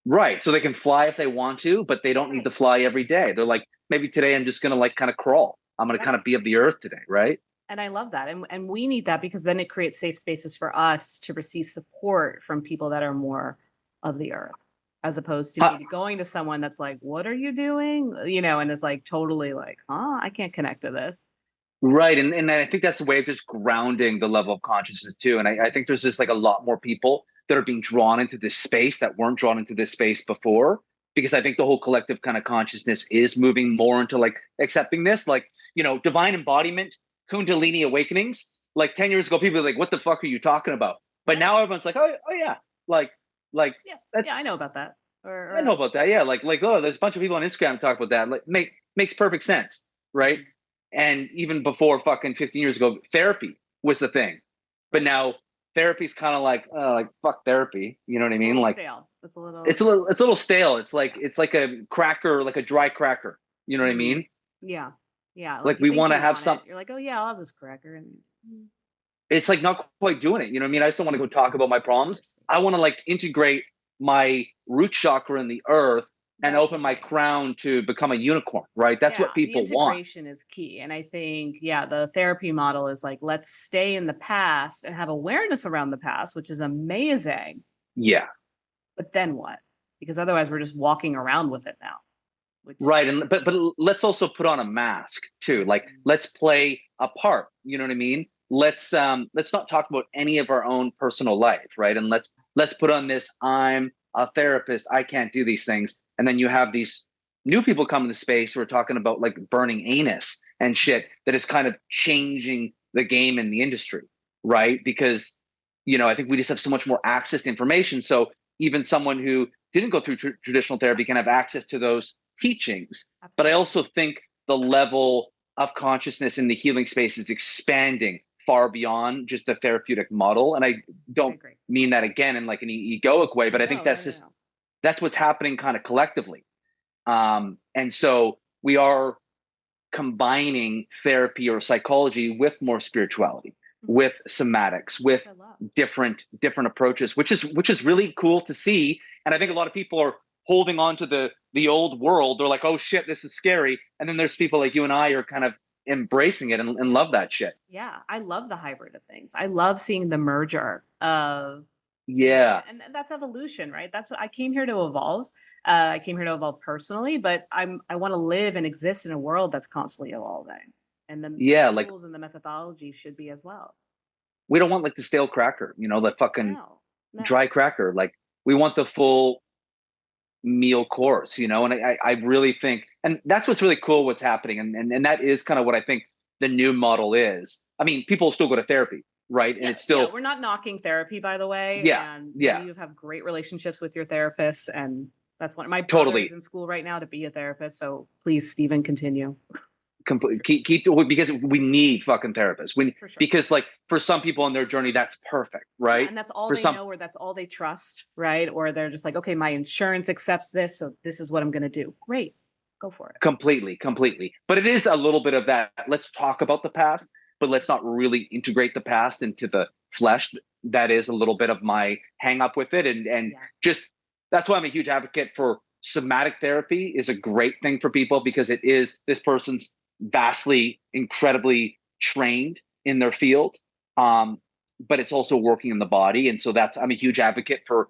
Right. So they can fly if they want to, but they don't need to
Right.
fly every day. They're like, maybe today I'm just going to like kind of crawl. I'm going to kind
Right.
of be of the earth today. Right.
And I love that. And we need that because then it creates safe spaces for us to receive support from people that are more of the earth, as opposed to
Huh.
maybe going to someone that's like, what are you doing? You know, and is like totally like, I can't connect to this.
Right. And I think that's a way of just grounding the level of consciousness too. And I think there's just like a lot more people that are being drawn into this space that weren't drawn into this space before. Because I think the whole collective kind of consciousness is moving more into like accepting this, like, you know, divine embodiment, Kundalini awakenings. Like 10 years ago, people were like, what the fuck are you talking about? But
Yeah.
now everyone's like, oh yeah, like
Yeah.
that's
Yeah, I know about that.
I know about that. Yeah, like oh, there's a bunch of people on Instagram talk about that. Like makes perfect sense, right? And even before fucking 15 years ago, therapy was the thing. But now therapy's kind of like fuck therapy. You know what I
It's a
mean?
little
Like
stale. It's a little.
it's a little stale. It's like a cracker, like a dry cracker. You know what I
Mhm.
mean?
Yeah. Yeah. Like
Like
you
we
think
want to
you
have
want
some.
it. You're like, oh yeah, I'll have this cracker. And
It's like not quite doing it. You know what I mean? I just don't want to go talk about my problems. I want to like integrate my root chakra in the earth and
that's the
open my
thing.
crown to become a unicorn, right? That's
Yeah,
what
the
people want.
integration is key. And I think, yeah, the therapy model is like, let's stay in the past and have awareness around the past, which is amazing.
Yeah.
But then what? Because otherwise we're just walking around with it now, which
Right. And but let's also put on a mask too. Like let's play a part. You know what I mean? Let's not talk about any of our own personal life, right? And let's put on this I'm a therapist, I can't do these things. And then you have these new people come into space who are talking about like burning anus and shit that is kind of changing the game in the industry, right? Because you know, I think we just have so much more access to information. So even someone who didn't go through traditional therapy can have access to those teachings. But I
absolutely.
also think the level of consciousness in the healing space is expanding far beyond just the therapeutic model. And I
I
don't
agree.
mean that again in like an egoic way, but I think
No, no,
that's
no,
just
no.
that's what's happening kind of collectively. And so we are combining therapy or psychology with more spirituality, with somatics, with
I love.
different approaches, which is really cool to see. And I think a lot of people are holding on to the old world. They're like, oh shit, this is scary. And then there's people like you and I are kind of embracing it and love that shit.
Yeah, I love the hybrid of things. I love seeing the merger of things,
Yeah.
and that's evolution, right? That's what I came here to evolve. I came here to evolve personally, but I want to live and exist in a world that's constantly evolving, and the
Yeah. Like
tools and the methodology should be as well.
we don't want like the stale cracker, you know, the fucking
No, no,
dry cracker. Like we want the full meal course, you know, and I really think, and that's what's really cool, what's happening. And that is kind of what I think the new model is. I mean, people still go to therapy, right? And
yeah,
it's
yeah.
still,
We're not knocking therapy, by the way,
yeah,
and many
yeah,
of you have great relationships with your therapists, and that's one. My brother is
totally.
in school right now to be a therapist, so please, Stephen, continue.
Complete, keep because we need fucking therapists. We
For sure.
because like for some people on their journey, that's perfect,
Yeah,
right?
and that's all
For
they
some,
know, or that's all they trust, right? Or they're just like, okay, my insurance accepts this, so this is what I'm going to do. Great, go for it.
completely. But it is a little bit of that. Let's talk about the past, but let's not really integrate the past into the flesh. That is a little bit of my hang up with it, and
Yeah,
just that's why I'm a huge advocate for somatic therapy. Is a great thing for people because it is this person's vastly, incredibly trained in their field, but it's also working in the body, and so that's I'm a huge advocate for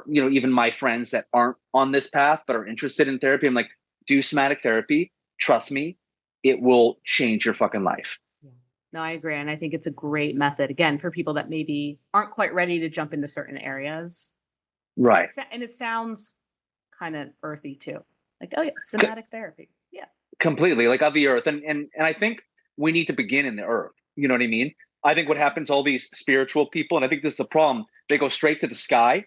you know even my friends that aren't on this path but are interested in therapy. I'm like, do somatic therapy. Trust me, it will change your fucking life.
yeah. No, I agree, and I think it's a great method again for people that maybe aren't quite ready to jump into certain areas.
Right.
And it sounds kind of earthy too, like, oh yeah,
C-
somatic therapy. Yeah,
completely like of the earth, and I think we need to begin in the earth. You know what I mean? I think what happens, all these spiritual people, and I think this is the problem, they go straight to the sky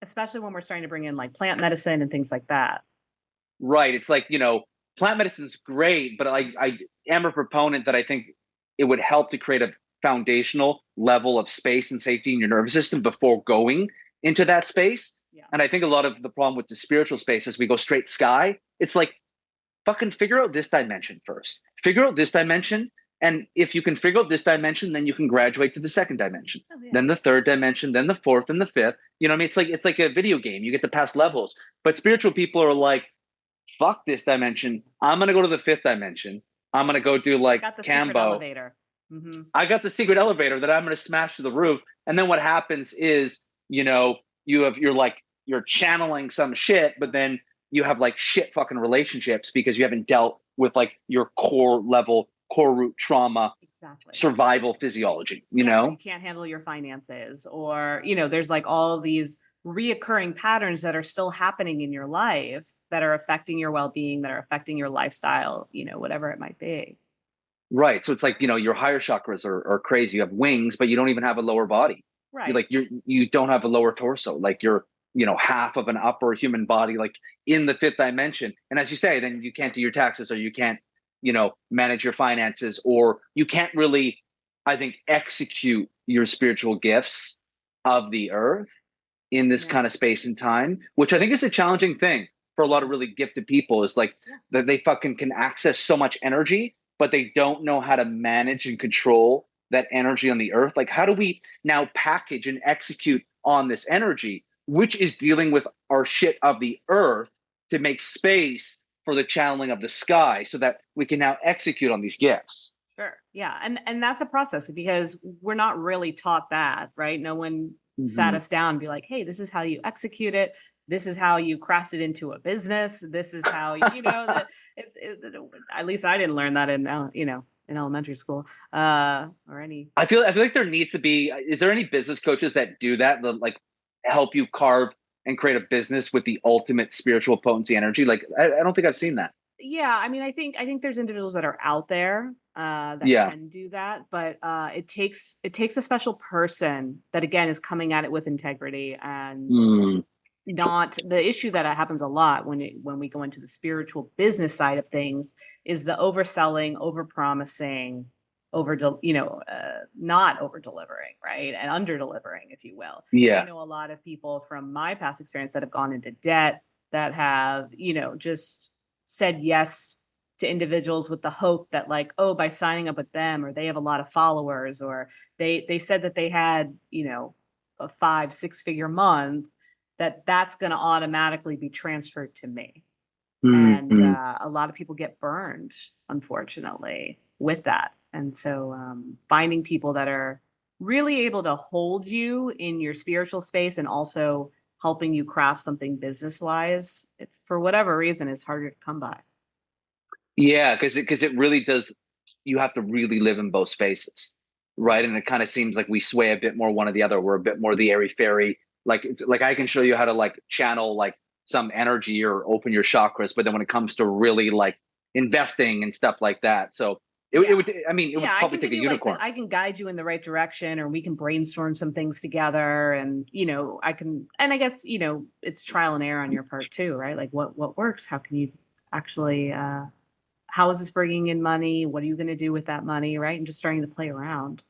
especially when we're starting to bring in like plant medicine and things like that.
Right. It's like, plant medicine's great, but I am a proponent that I think it would help to create a foundational level of space and safety in your nervous system before going into that space.
Yeah.
And I think a lot of the problem with the spiritual space is we go straight sky. It's like, fucking figure out this dimension first. Figure out this dimension. And if you can figure out this dimension, then you can graduate to the second dimension, then the third dimension, then the fourth and the fifth. You know what I mean? It's like a video game. You get to pass levels. But spiritual people are like, fuck this dimension. I'm going to go to the fifth dimension. I'm going to go do like
got the
Cambo.
secret elevator. Mm-hmm.
I got the secret elevator that I'm going to smash to the roof. And then what happens is, you're channeling some shit, but then you have like shit fucking relationships because you haven't dealt with like your core root trauma, survival physiology, you know?
You can't handle your finances, or, there's like all these reoccurring patterns that are still happening in your life that are affecting your well-being, that are affecting your lifestyle, whatever it might be.
Right. So it's like, your higher chakras are crazy. You have wings, but you don't even have a lower body.
Right.
You don't have a lower torso. Like you're, half of an upper human body, like in the fifth dimension. And as you say, then you can't do your taxes, or you can't, manage your finances, or you can't really, I think, execute your spiritual gifts of the earth in this kind of space and time, which I think is a challenging thing for a lot of really gifted people, is like that they fucking can access so much energy, but they don't know how to manage and control that energy on the earth. Like, how do we now package and execute on this energy, which is dealing with our shit of the earth, to make space for the channeling of the sky so that we can now execute on these gifts?
Sure. Yeah. And that's a process, because we're not really taught that, right? No one sat us down and be like, hey, this is how you execute it. This is how you craft it into a business. This is how, at least I didn't learn that in elementary school, or any.
I feel like there needs to be, is there any business coaches that do that like help you carve and create a business with the ultimate spiritual potency energy? Like, I don't think I've seen that.
Yeah. I mean, I think there's individuals that are out there that can do that, but it takes a special person that, again, is coming at it with integrity, and not the issue that happens a lot when we go into the spiritual business side of things is the overselling, overpromising, not over delivering, right? And under delivering, if you will.
Yeah.
I know a lot of people from my past experience that have gone into debt, that have, just said yes to individuals with the hope that, like, oh, by signing up with them, or they have a lot of followers, or they said that they had, a 5-6 figure month, that's going to automatically be transferred to me. And a lot of people get burned, unfortunately, with that. And so finding people that are really able to hold you in your spiritual space, and also helping you craft something business-wise, for whatever reason, it's harder to come by.
Yeah, because it really does. You have to really live in both spaces, right? And it kind of seems like we sway a bit more one or the other. We're a bit more the airy fairy. Like, it's like I can show you how to like channel like some energy or open your chakras, but then when it comes to really like investing and stuff like that, so it would probably take a unicorn.
I can guide you in the right direction, or we can brainstorm some things together, and I guess it's trial and error on your part too, right? Like what works? How can you actually? How is this bringing in money? What are you going to do with that money, right? And just starting to play around.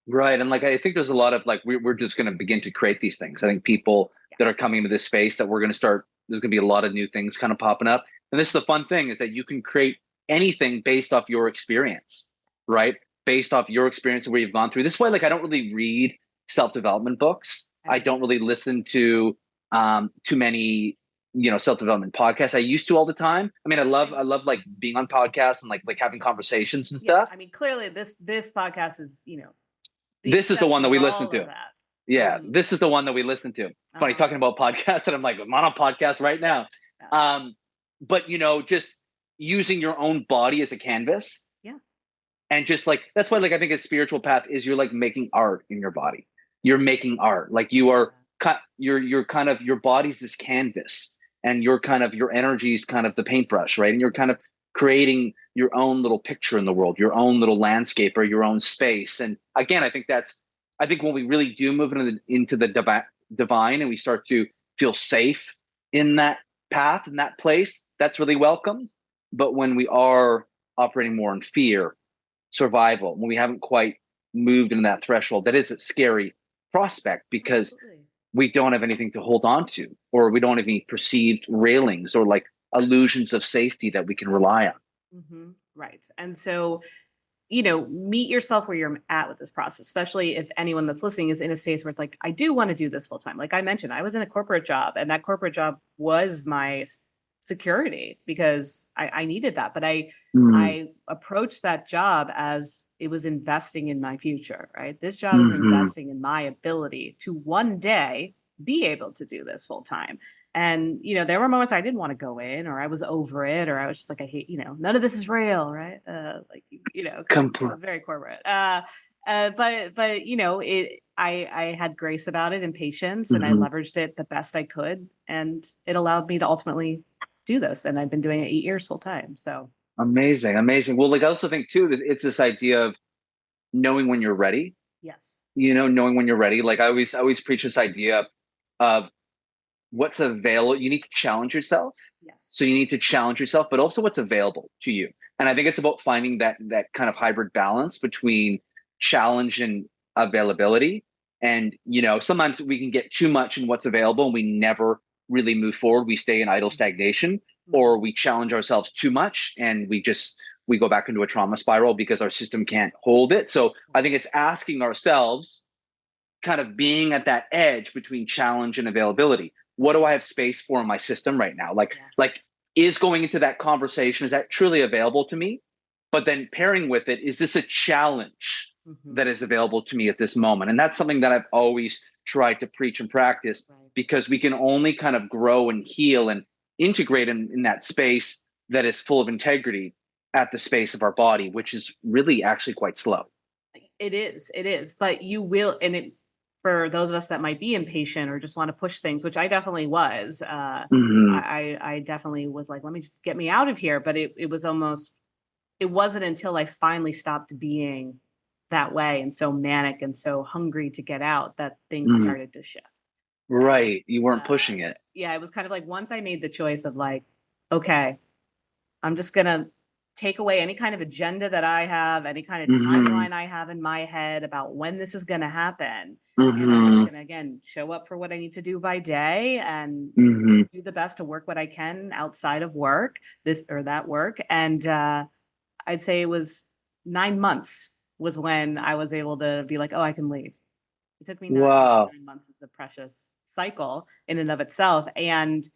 Right. And like, I think there's a lot of like, we're just going to begin to create these things. I think people that are coming into this space, that we're going to start, there's going to be a lot of new things kind of popping up. And this is the fun thing, is that you can create anything based off your experience, right? Based off your experience and where you've gone through. This is why, like, I don't really read self-development books. I don't really listen to too many, self-development podcasts. I used to all the time. I mean, I love like being on podcasts and like having conversations and stuff.
I mean, clearly this podcast is,
this is the one that we listen to. Yeah, this is the one that we listen to. Funny talking about podcasts, and I'm like, I'm on a podcast right now. But just using your own body as a canvas.
Yeah.
And just like, that's why, like, I think a spiritual path is, you're like making art in your body. You're making art. Like, you are you're kind of, your body's this canvas, and your energy is kind of the paintbrush, right? And you're kind of creating your own little picture in the world, your own little landscape, or your own space. And again, I think when we really do move into the divine, and we start to feel safe in that path, in that place, that's really welcomed. But when we are operating more in fear, survival, when we haven't quite moved in that threshold, that is a scary prospect because
Absolutely.
we don't have anything to hold on to, or we don't have any perceived railings or like illusions of safety that we can rely on.
Right. And so, meet yourself where you're at with this process, especially if anyone that's listening is in a space where it's like, I do want to do this full time. Like I mentioned, I was in a corporate job, and that corporate job was my security because I needed that. But
Mm,
I approached that job as it was investing in my future, right? This job is
hmm
investing in my ability to one day be able to do this full time. And, there were moments I didn't want to go in, or I was over it, or I was just like, I hate, none of this is real, right? Like, because it
Compl-
was very corporate. But I had grace about it and patience, and I
mhm.
leveraged it the best I could, and it allowed me to ultimately do this. And I've been doing it 8 years full time. So
Amazing, amazing. Well, like I also think too that it's this idea of knowing when you're ready.
yes,
Knowing when you're ready. Like I always preach this idea of what's available. You need to challenge yourself.
yes,
So you need to challenge yourself, but also what's available to you. And I think it's about finding that kind of hybrid balance between challenge and availability. And sometimes we can get too much in what's available and we never really move forward. We stay in idle stagnation, or
Mhm.
we challenge ourselves too much and we go back into a trauma spiral because our system can't hold it. So I think it's asking ourselves, kind of being at that edge between challenge and availability. What do I have space for in my system right now? Like,
Yes.
like is going into that conversation, is that truly available to me? But then pairing with it, is this a challenge
Hmm.
that is available to me at this moment? And that's something that I've always tried to preach and practice,
Right.
because we can only kind of grow and heal and integrate in that space that is full of integrity at the space of our body, which is really actually quite slow.
It is, but you will, and it, for those of us that might be impatient or just want to push things, which I definitely was,
Hmm
I definitely was like, let me just get me out of here. But it was almost, it wasn't until I finally stopped being that way and so manic and so hungry to get out that things started to shift. And
Right. You weren't pushing
so,
it.
yeah, it was kind of like once I made the choice of like, okay, I'm just going to take away any kind of agenda that I have, any kind of
Mhm.
timeline I have in my head about when this is going to happen. And I'm just
Mhm.
going to, again, show up for what I need to do by day and
Mhm.
do the best to work what I can outside of work, this or that work. And I'd say it was 9 months was when I was able to be like, oh, I can leave. It took me
Wow.
9 months is a precious cycle in and of itself. And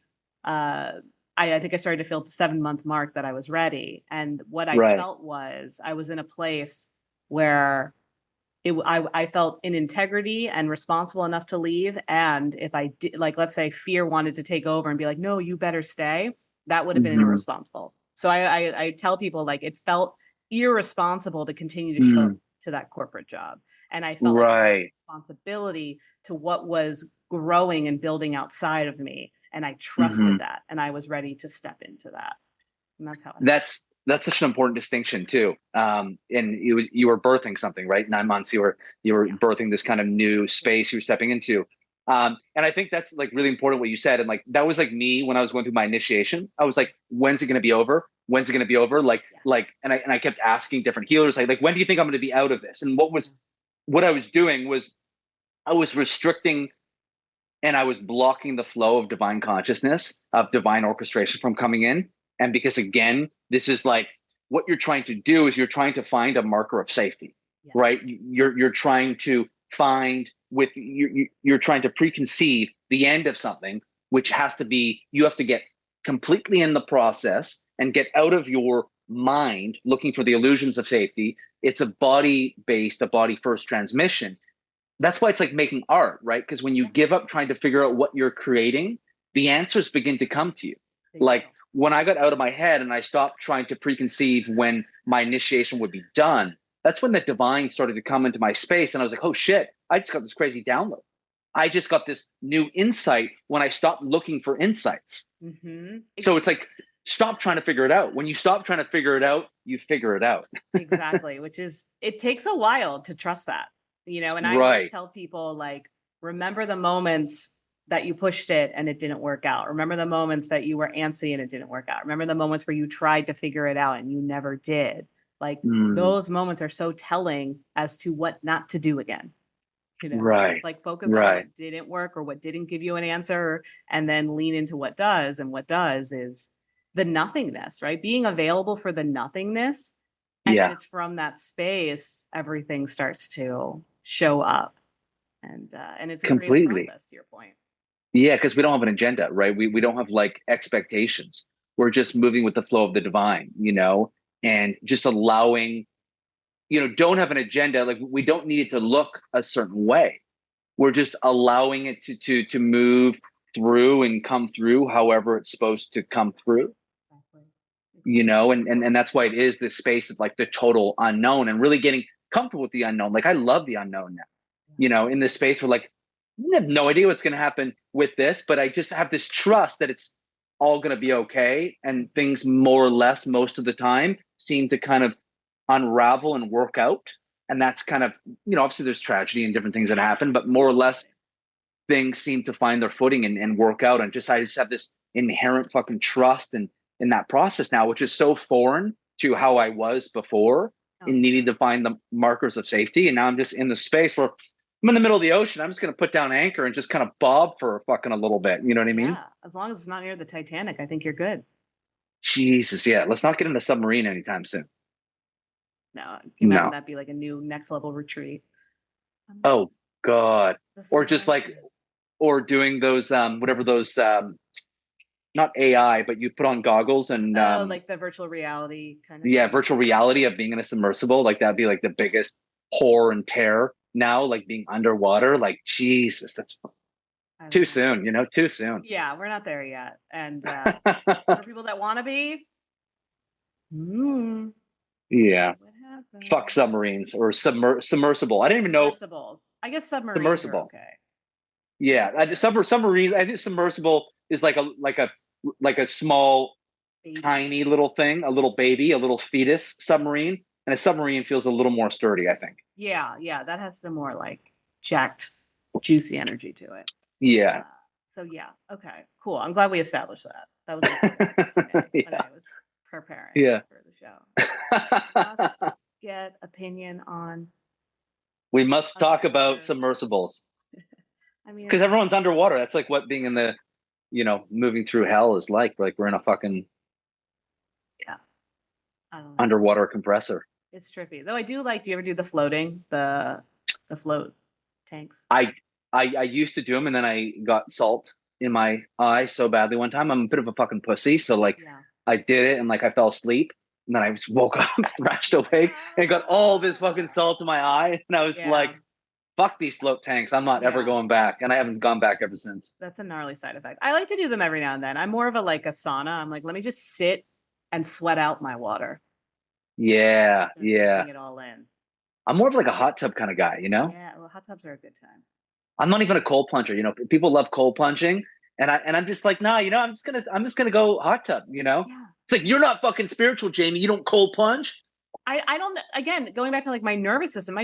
uh, I think I started to feel at the 7 month mark that I was ready. And what I
Right.
felt was I was in a place where I felt in integrity and responsible enough to leave. And if I did, like, let's say fear wanted to take over and be like, no, you better stay, that would have been
Mhm.
irresponsible. So I tell people like it felt irresponsible to continue to show up
Mhm.
to that corporate job. And I felt like I had a
Right.
responsibility to what was growing and building outside of me. And I trusted
Mhm.
that. And I was ready to step into that. And that's how I felt.
That's such an important distinction too. And you were birthing something, right? 9 months you were
Yeah.
birthing this kind of new space you were stepping into. And I think that's like really important what you said. And like that was like me when I was going through my initiation. I was like, when's it going to be over? When's it going to be over?
Yeah.
And I kept asking different healers, like when do you think I'm going to be out of this? And
Yeah.
what I was doing was I was restricting and I was blocking the flow of divine consciousness, of divine orchestration from coming in. And because again, this is like what you're trying to do is you're trying to find a marker of safety, right?
Yes.
You're trying to find with you're trying to preconceive the end of something, which has to be you have to get completely in the process and get out of your mind looking for the illusions of safety. It's a body based, a body first transmission. That's why it's like making art, right? Because when you
Yeah.
give up trying to figure out what you're creating, the answers begin to come to you.
They do.
Like when I got out of my head and I stopped trying to preconceive when my initiation would be done, that's when the divine started to come into my space. And I was like, oh shit, I just got this crazy download. I just got this new insight when I stopped looking for insights.
Mm-hmm.
So it's like, stop trying to figure it out. When you stop trying to figure it out, you figure it out.
Exactly, which is it takes a while to trust that, and I always
Right.
tell people like remember the moments that you pushed it and it didn't work out. Remember the moments that you were antsy and it didn't work out. Remember the moments where you tried to figure it out and you never did. Like
Mm,
those moments are so telling as to what not to do again.
right.
It's like focus on
Right.
what didn't work or what didn't give you an answer, and then lean into what does. And what does is the nothingness, right? Being available for the nothingness. And then
Yeah.
it's from that space, everything starts to show up. And it's a creative
Completely.
process, to your point.
Yeah, because we don't have an agenda, right? We don't have like expectations. We're just moving with the flow of the divine, and just allowing, don't have an agenda. Like we don't need it to look a certain way. We're just allowing it to move through and come through however it's supposed to come through,
Exactly.
and that's why it is this space of like the total unknown and really getting comfortable with the unknown. Like I love the unknown now, in this space where like I have no idea what's going to happen with this, but I just have this trust that it's all going to be okay. And things more or less most of the time seem to kind of unravel and work out. And that's kind of, obviously there's tragedy and different things that happen, but more or less things seem to find their footing and work out. And I just have this inherent fucking trust in that process now, which is so foreign to how I was before in needing to find the markers of safety. And now I'm just in the space where I'm in the middle of the ocean. I'm just going to put down anchor and just kind of bob for fucking a little bit. You know what I mean?
Yeah. As long as it's not near the Titanic, I think you're good.
Jesus. Yeah. Let's not get in a submarine anytime soon.
No, can you imagine
No.
that be like a new next level retreat?
Oh God. Or just like,
Submersive.
or doing those, whatever those, not AI, but you put on goggles and,
Oh, like the virtual reality kind of
yeah,
thing.
virtual reality of being in a submersible. Like that'd be like the biggest horror and terror now, like being underwater. Like, Jesus, that's
I don't
too
know.
soon, too soon.
Yeah, we're not there yet. And for people that want to be, mm,
Yeah.
what happened?
Fuck submarines or submersible. I didn't even know
Submersibles. I guess submarines are
submersible.
okay.
Yeah, submarine. I think submersible is like a small,
Baby.
tiny little thing, a little baby, a little fetus submarine, and a submarine feels a little more sturdy. I think.
Yeah, that has some more like jacked, juicy energy to it.
Yeah.
So yeah, okay, cool. I'm glad we established that. That was important to me when
Yeah.
I was preparing
Yeah.
for the show. Must get opinion on.
We must talk about
Underwater.
submersibles
I mean,
because everyone's underwater. That's like what being in the, moving through hell is like. Like we're in a fucking
yeah, I don't know.
underwater compressor.
It's trippy though. I do like. Do you ever do the floating, the float tanks?
I used to do them, and then I got salt in my eye so badly one time. I'm a bit of a fucking pussy, so like
Yeah.
I did it, and like I fell asleep, and then I just woke up, thrashed awake, and got all this fucking salt in my eye, and I was
Yeah.
like, "Fuck these float tanks! I'm not ever
Yeah.
going back," and I haven't gone back ever since.
That's a gnarly side effect. I like to do them every now and then. I'm more of a like a sauna. I'm like, let me just sit and sweat out my water.
Yeah,
So
yeah.
taking it all in.
I'm more of like a hot tub kind of guy,
Yeah, well, hot tubs are a good time.
I'm not even a cold plunger. People love cold plunging, and I'm just like, nah. I'm just gonna go hot tub.
Yeah.
It's like you're not fucking spiritual, Jamie. You don't cold plunge.
I don't, again, going back to like my nervous system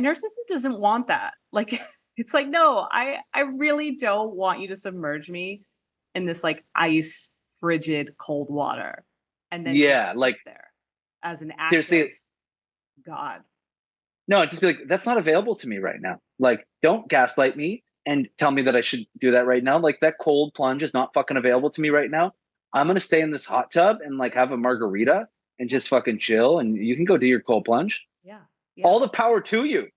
doesn't want that. Like it's like, no, I really don't want you to submerge me in this like ice frigid cold water and then
Yeah,
just
like
sit there as an active
seriously,
god.
no. I'd just be like, that's not available to me right now. Like, don't gaslight me and tell me that I should do that right now. Like that cold plunge is not fucking available to me right now. I'm gonna stay in this hot tub and like have a margarita and just fucking chill. And you can go do your cold plunge.
Yeah.
All the power to you.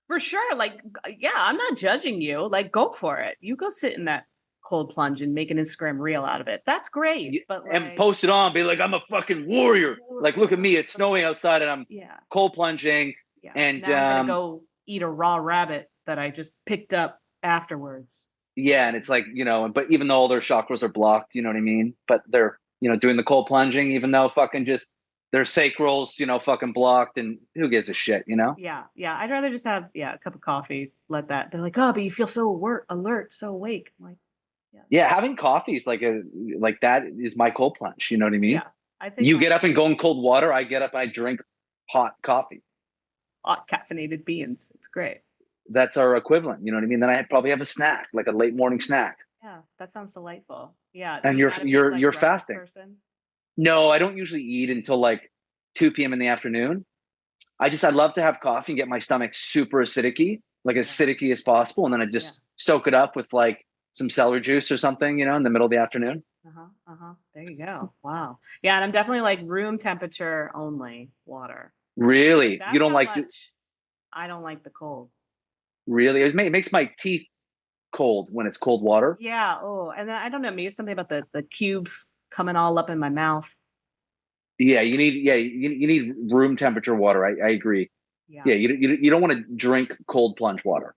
For sure. Like, yeah, I'm not judging you. Like, go for it. You go sit in that cold plunge and make an Instagram reel out of it. That's great. But
And
like,
post it on, be like, I'm a fucking warrior. Like, look at me, it's snowing outside and I'm
yeah,
cold plunging.
yeah.
And
Now I'm gonna go eat a raw rabbit that I just picked up afterwards.
yeah, and it's like, but even though all their chakras are blocked, you know what I mean? But they're, doing the cold plunging, even though fucking just their sacrals, fucking blocked, and who gives a shit,
Yeah, yeah. I'd rather just have a cup of coffee. Let that. They're like, oh, but you feel so alert, so awake. I'm like, yeah.
Yeah, having coffee is like that is my cold plunge. You know what I mean?
Yeah, I take
You get up and go in cold water. I get up and I drink hot coffee.
hot caffeinated beans. It's great.
That's our equivalent. You know what I mean? Then I probably have a snack, like a late morning snack.
Yeah, that sounds delightful. Yeah. Are
And
you
you're
not a big
you're
like
you're
breakfast
fasting.
person?
No, I don't usually eat until like 2 p.m. in the afternoon. I love to have coffee and get my stomach super acidic, like as
Yeah.
acidic as possible, and then I
Yeah.
just soak it up with like some celery juice or something, in the middle of the afternoon.
Uh-huh. Uh-huh. There you go. Wow. Yeah, and I'm definitely like room temperature only water. Like
Really, you
that's
don't
how
like the,
much I don't like the cold.
really? It makes my teeth cold when it's cold water.
Yeah. Oh, and then I don't know, maybe something about the cubes coming all up in my mouth.
Yeah, you need room temperature water. I agree.
Yeah.
Yeah, you don't want to drink cold plunge water.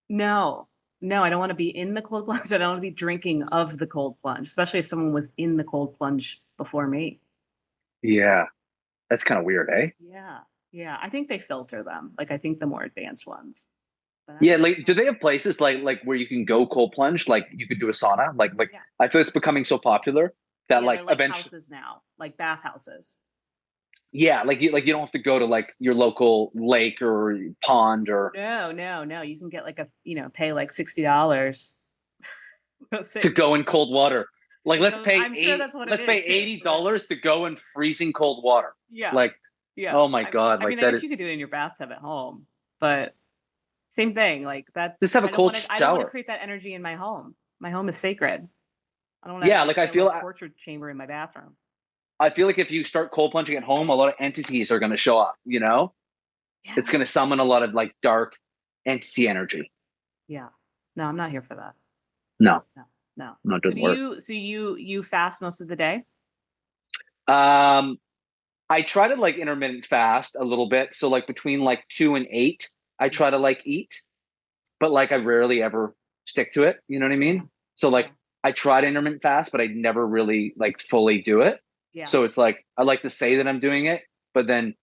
No, no, I don't want to be in the cold plunge. I don't want to be drinking of the cold plunge, especially if someone was in the cold plunge before me.
Yeah, that's kind of weird, eh?
Yeah. Yeah. I think they filter them. Like I think the more advanced ones. But I
Yeah,
don't
like do
know.
they have places like where you can go cold plunge? Like you could do a sauna? Like
Yeah.
I feel it's becoming so popular
Oh
that
yeah,
like
they're like
eventually,
houses now, like bathhouses.
yeah, like you don't have to go to like your local lake or pond or
No, no, no. You can get like pay like $60. Go
to
sit.
go in cold water. Like
I'm sure that's what it
let's pay
is too.
eighty
But
dollars to go in freezing cold water.
yeah,
Like,
yeah.
oh my God,
I
like
mean, I
that
guess
is
you could do it in your bathtub at home, but same thing. Like that,
just have a cold
I don't want to
shower.
create that energy in my home. My home is sacred. I don't want to have
Yeah,
like
like
a little torture chamber in my bathroom.
I feel like if you start cold plunging at home, a lot of entities are going to show up.
Yeah,
It's going to summon a lot of like dark entity energy.
yeah. No, I'm not here for that.
No,
No, no.
no, it
So
doesn't work.
you fast most of the day?
Um, I try to like intermittent fast a little bit. So like between like 2 and 8, I
Mhm.
try to like eat, but like I rarely ever stick to it. You know what I
Yeah,
mean? So like
yeah,
I try to intermittent fast, but I never really like fully do it.
yeah.
So it's like I like to say that I'm doing it, but then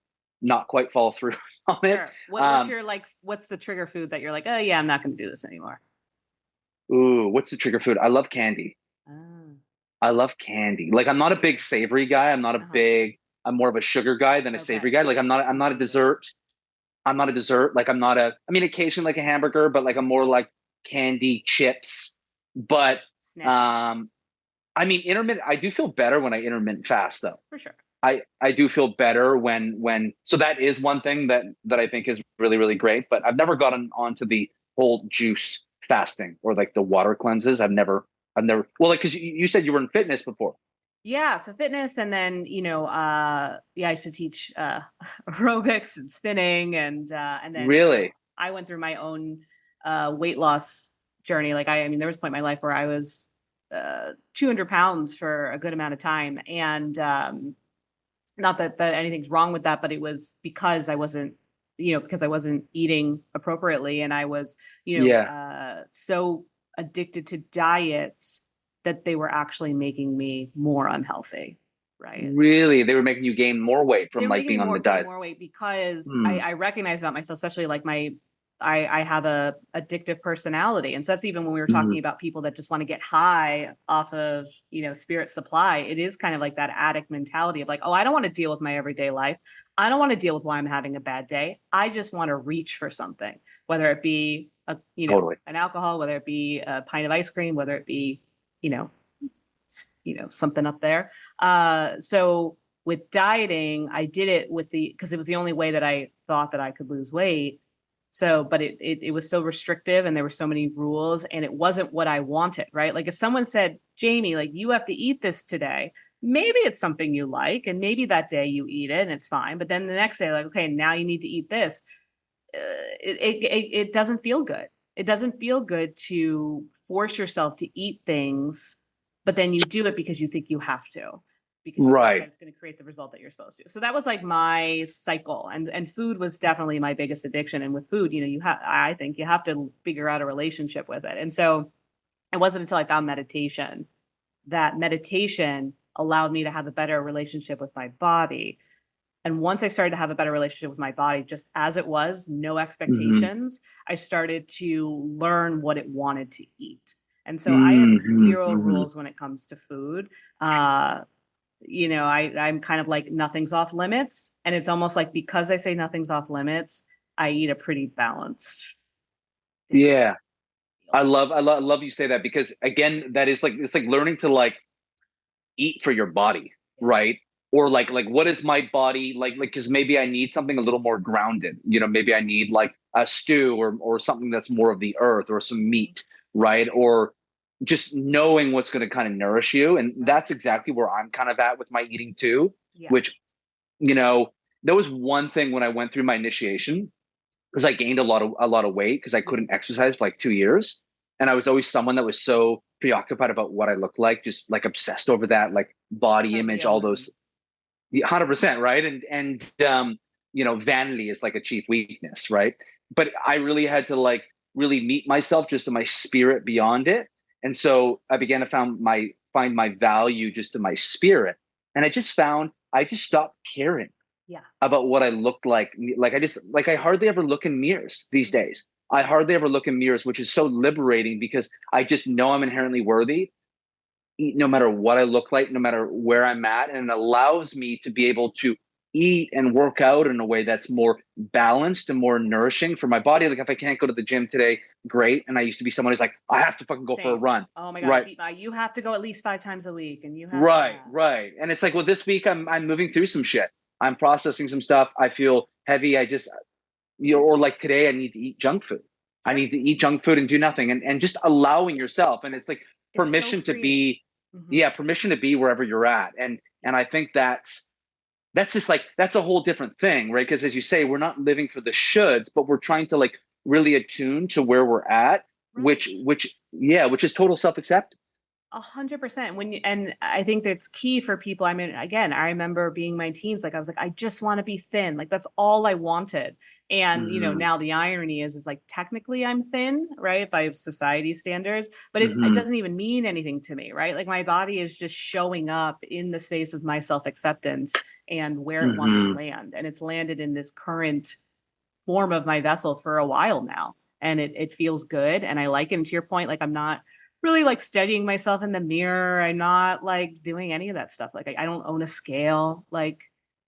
not quite follow through on it.
Sure. What's
Um,
your like? What's the trigger food that you're like? Oh yeah, I'm not going to do this anymore.
ooh, what's the trigger food? I love candy.
Oh,
I love candy. Like I'm not a big savory guy.
uh-huh.
I'm more of a sugar guy than a savory
Okay.
guy. Like I'm
I'm
not a
savory.
dessert. I'm not a dessert. Like I mean, occasionally like a hamburger, but like I'm more like candy chips. But
Snacks
um, I mean, I do feel better when I intermittent fast though.
for sure.
I do feel better so that is one thing that I think is really, really great. But I've never gotten onto the whole juice fasting or like the water cleanses. I've never, well, like, cause you said you were in fitness before.
Yeah, so fitness and then, yeah, I used to teach aerobics and spinning and then,
Really?
I went through my own weight loss journey. Like I mean, there was a point in my life where I was 200 pounds for a good amount of time. And not that anything's wrong with that, but it was because I wasn't eating appropriately and I was,
Yeah.
so addicted to diets that they were actually making me more unhealthy, right?
Really? They were making you gain more weight
They
from
were
like
making me
being on the
gain
diet.
more weight because
Hmm.
I recognize about myself, especially like I have a addictive personality. And so that's even when we were
Hmm.
talking about people that just want to get high off of, spirit supply. It is kind of like that addict mentality of like, oh, I don't want to deal with my everyday life. I don't want to deal with why I'm having a bad day. I just want to reach for something, whether it be
Totally.
an alcohol, whether it be a pint of ice cream, whether it be, you know, something up there. So with dieting, I did it because it was the only way that I thought that I could lose weight. So, but it was so restrictive and there were so many rules and it wasn't what I wanted, right? Like if someone said, Jamie, like you have to eat this today, maybe it's something you like and maybe that day you eat it and it's fine. But then the next day, like, okay, now you need to eat this. It doesn't feel good. It doesn't feel good to force yourself to eat things, but then you do it because you think you have to, because you think that
Right.
it's going to create the result that you're supposed to. So that was like my cycle, and food was definitely my biggest addiction. And with food, I think you have to figure out a relationship with it. And so it wasn't until I found meditation that meditation allowed me to have a better relationship with my body. And once I started to have a better relationship with my body, just as it was, no
Hmm.
expectations, I started to learn what it wanted to eat. And so I have
Hmm.
zero
Hmm.
rules when it comes to food. I'm kind of like nothing's off limits. And it's almost like because I say nothing's off limits, I eat a pretty balanced dinner.
Yeah. I love you say that, because again, that is like, it's like learning to like eat for your body, right? Or like what is my body like, because maybe I need something a little more grounded, you know, maybe I need like a stew or something that's more of the earth, or some meat, right? Or just knowing what's going to kind of nourish you. And that's exactly where I'm kind of at with my eating too,
Yeah.
which, you know, there was one thing when I went through my initiation, because I gained a lot of weight because I couldn't exercise for like 2 years. And I was always someone that was so preoccupied about what I looked like, just like obsessed over that, like body
Totally
image,
a
all
woman.
those. 100%, right? And you know, vanity is like a chief weakness, right? But I really had to like really meet myself just in my spirit beyond it. And so I began to find my value just in my spirit. And I just stopped caring
Yeah.
about what I looked like. Like I hardly ever look in mirrors these days. I hardly ever look in mirrors, which is so liberating, because I just know I'm inherently worthy, no matter what I look like, no matter where I'm at. And it allows me to be able to eat and work out in a way that's more balanced and more nourishing for my body. Like if I can't go to the gym today, great. And I used to be someone who's like, I have to fucking go for a
Same.
run.
Oh my God.
Right.
You have to go at least 5 times a week, and you have,
Right.
yeah.
Right. And it's like, well, this week I'm moving through some shit. I'm processing some stuff. I feel heavy. I just, you know, or like today I need to eat junk food. I need to eat junk food and do nothing, and just allowing yourself. And it's like
It's so
permission to
freeing.
be, yeah, permission to be wherever you're at. And I think that's just like, that's a whole different thing, right? Because as you say, we're not living for the shoulds, but we're trying to like really attune to where we're at, which
Right.
which is total self-acceptance.
100%. And I think that's key for people. I mean, again, I remember being my teens, like I was like, I just want to be thin. Like that's all I wanted. And
Hmm.
now the irony is like technically I'm thin, right? By society standards, but it
Hmm.
doesn't even mean anything to me, right? Like my body is just showing up in the space of my self-acceptance and where it wants to
Hmm.
land. And it's landed in this current form of my vessel for a while now. And it feels good. And I like it. And to your point, like I'm not really like studying myself in the mirror. I'm not like doing any of that stuff. Like I don't own a scale. Like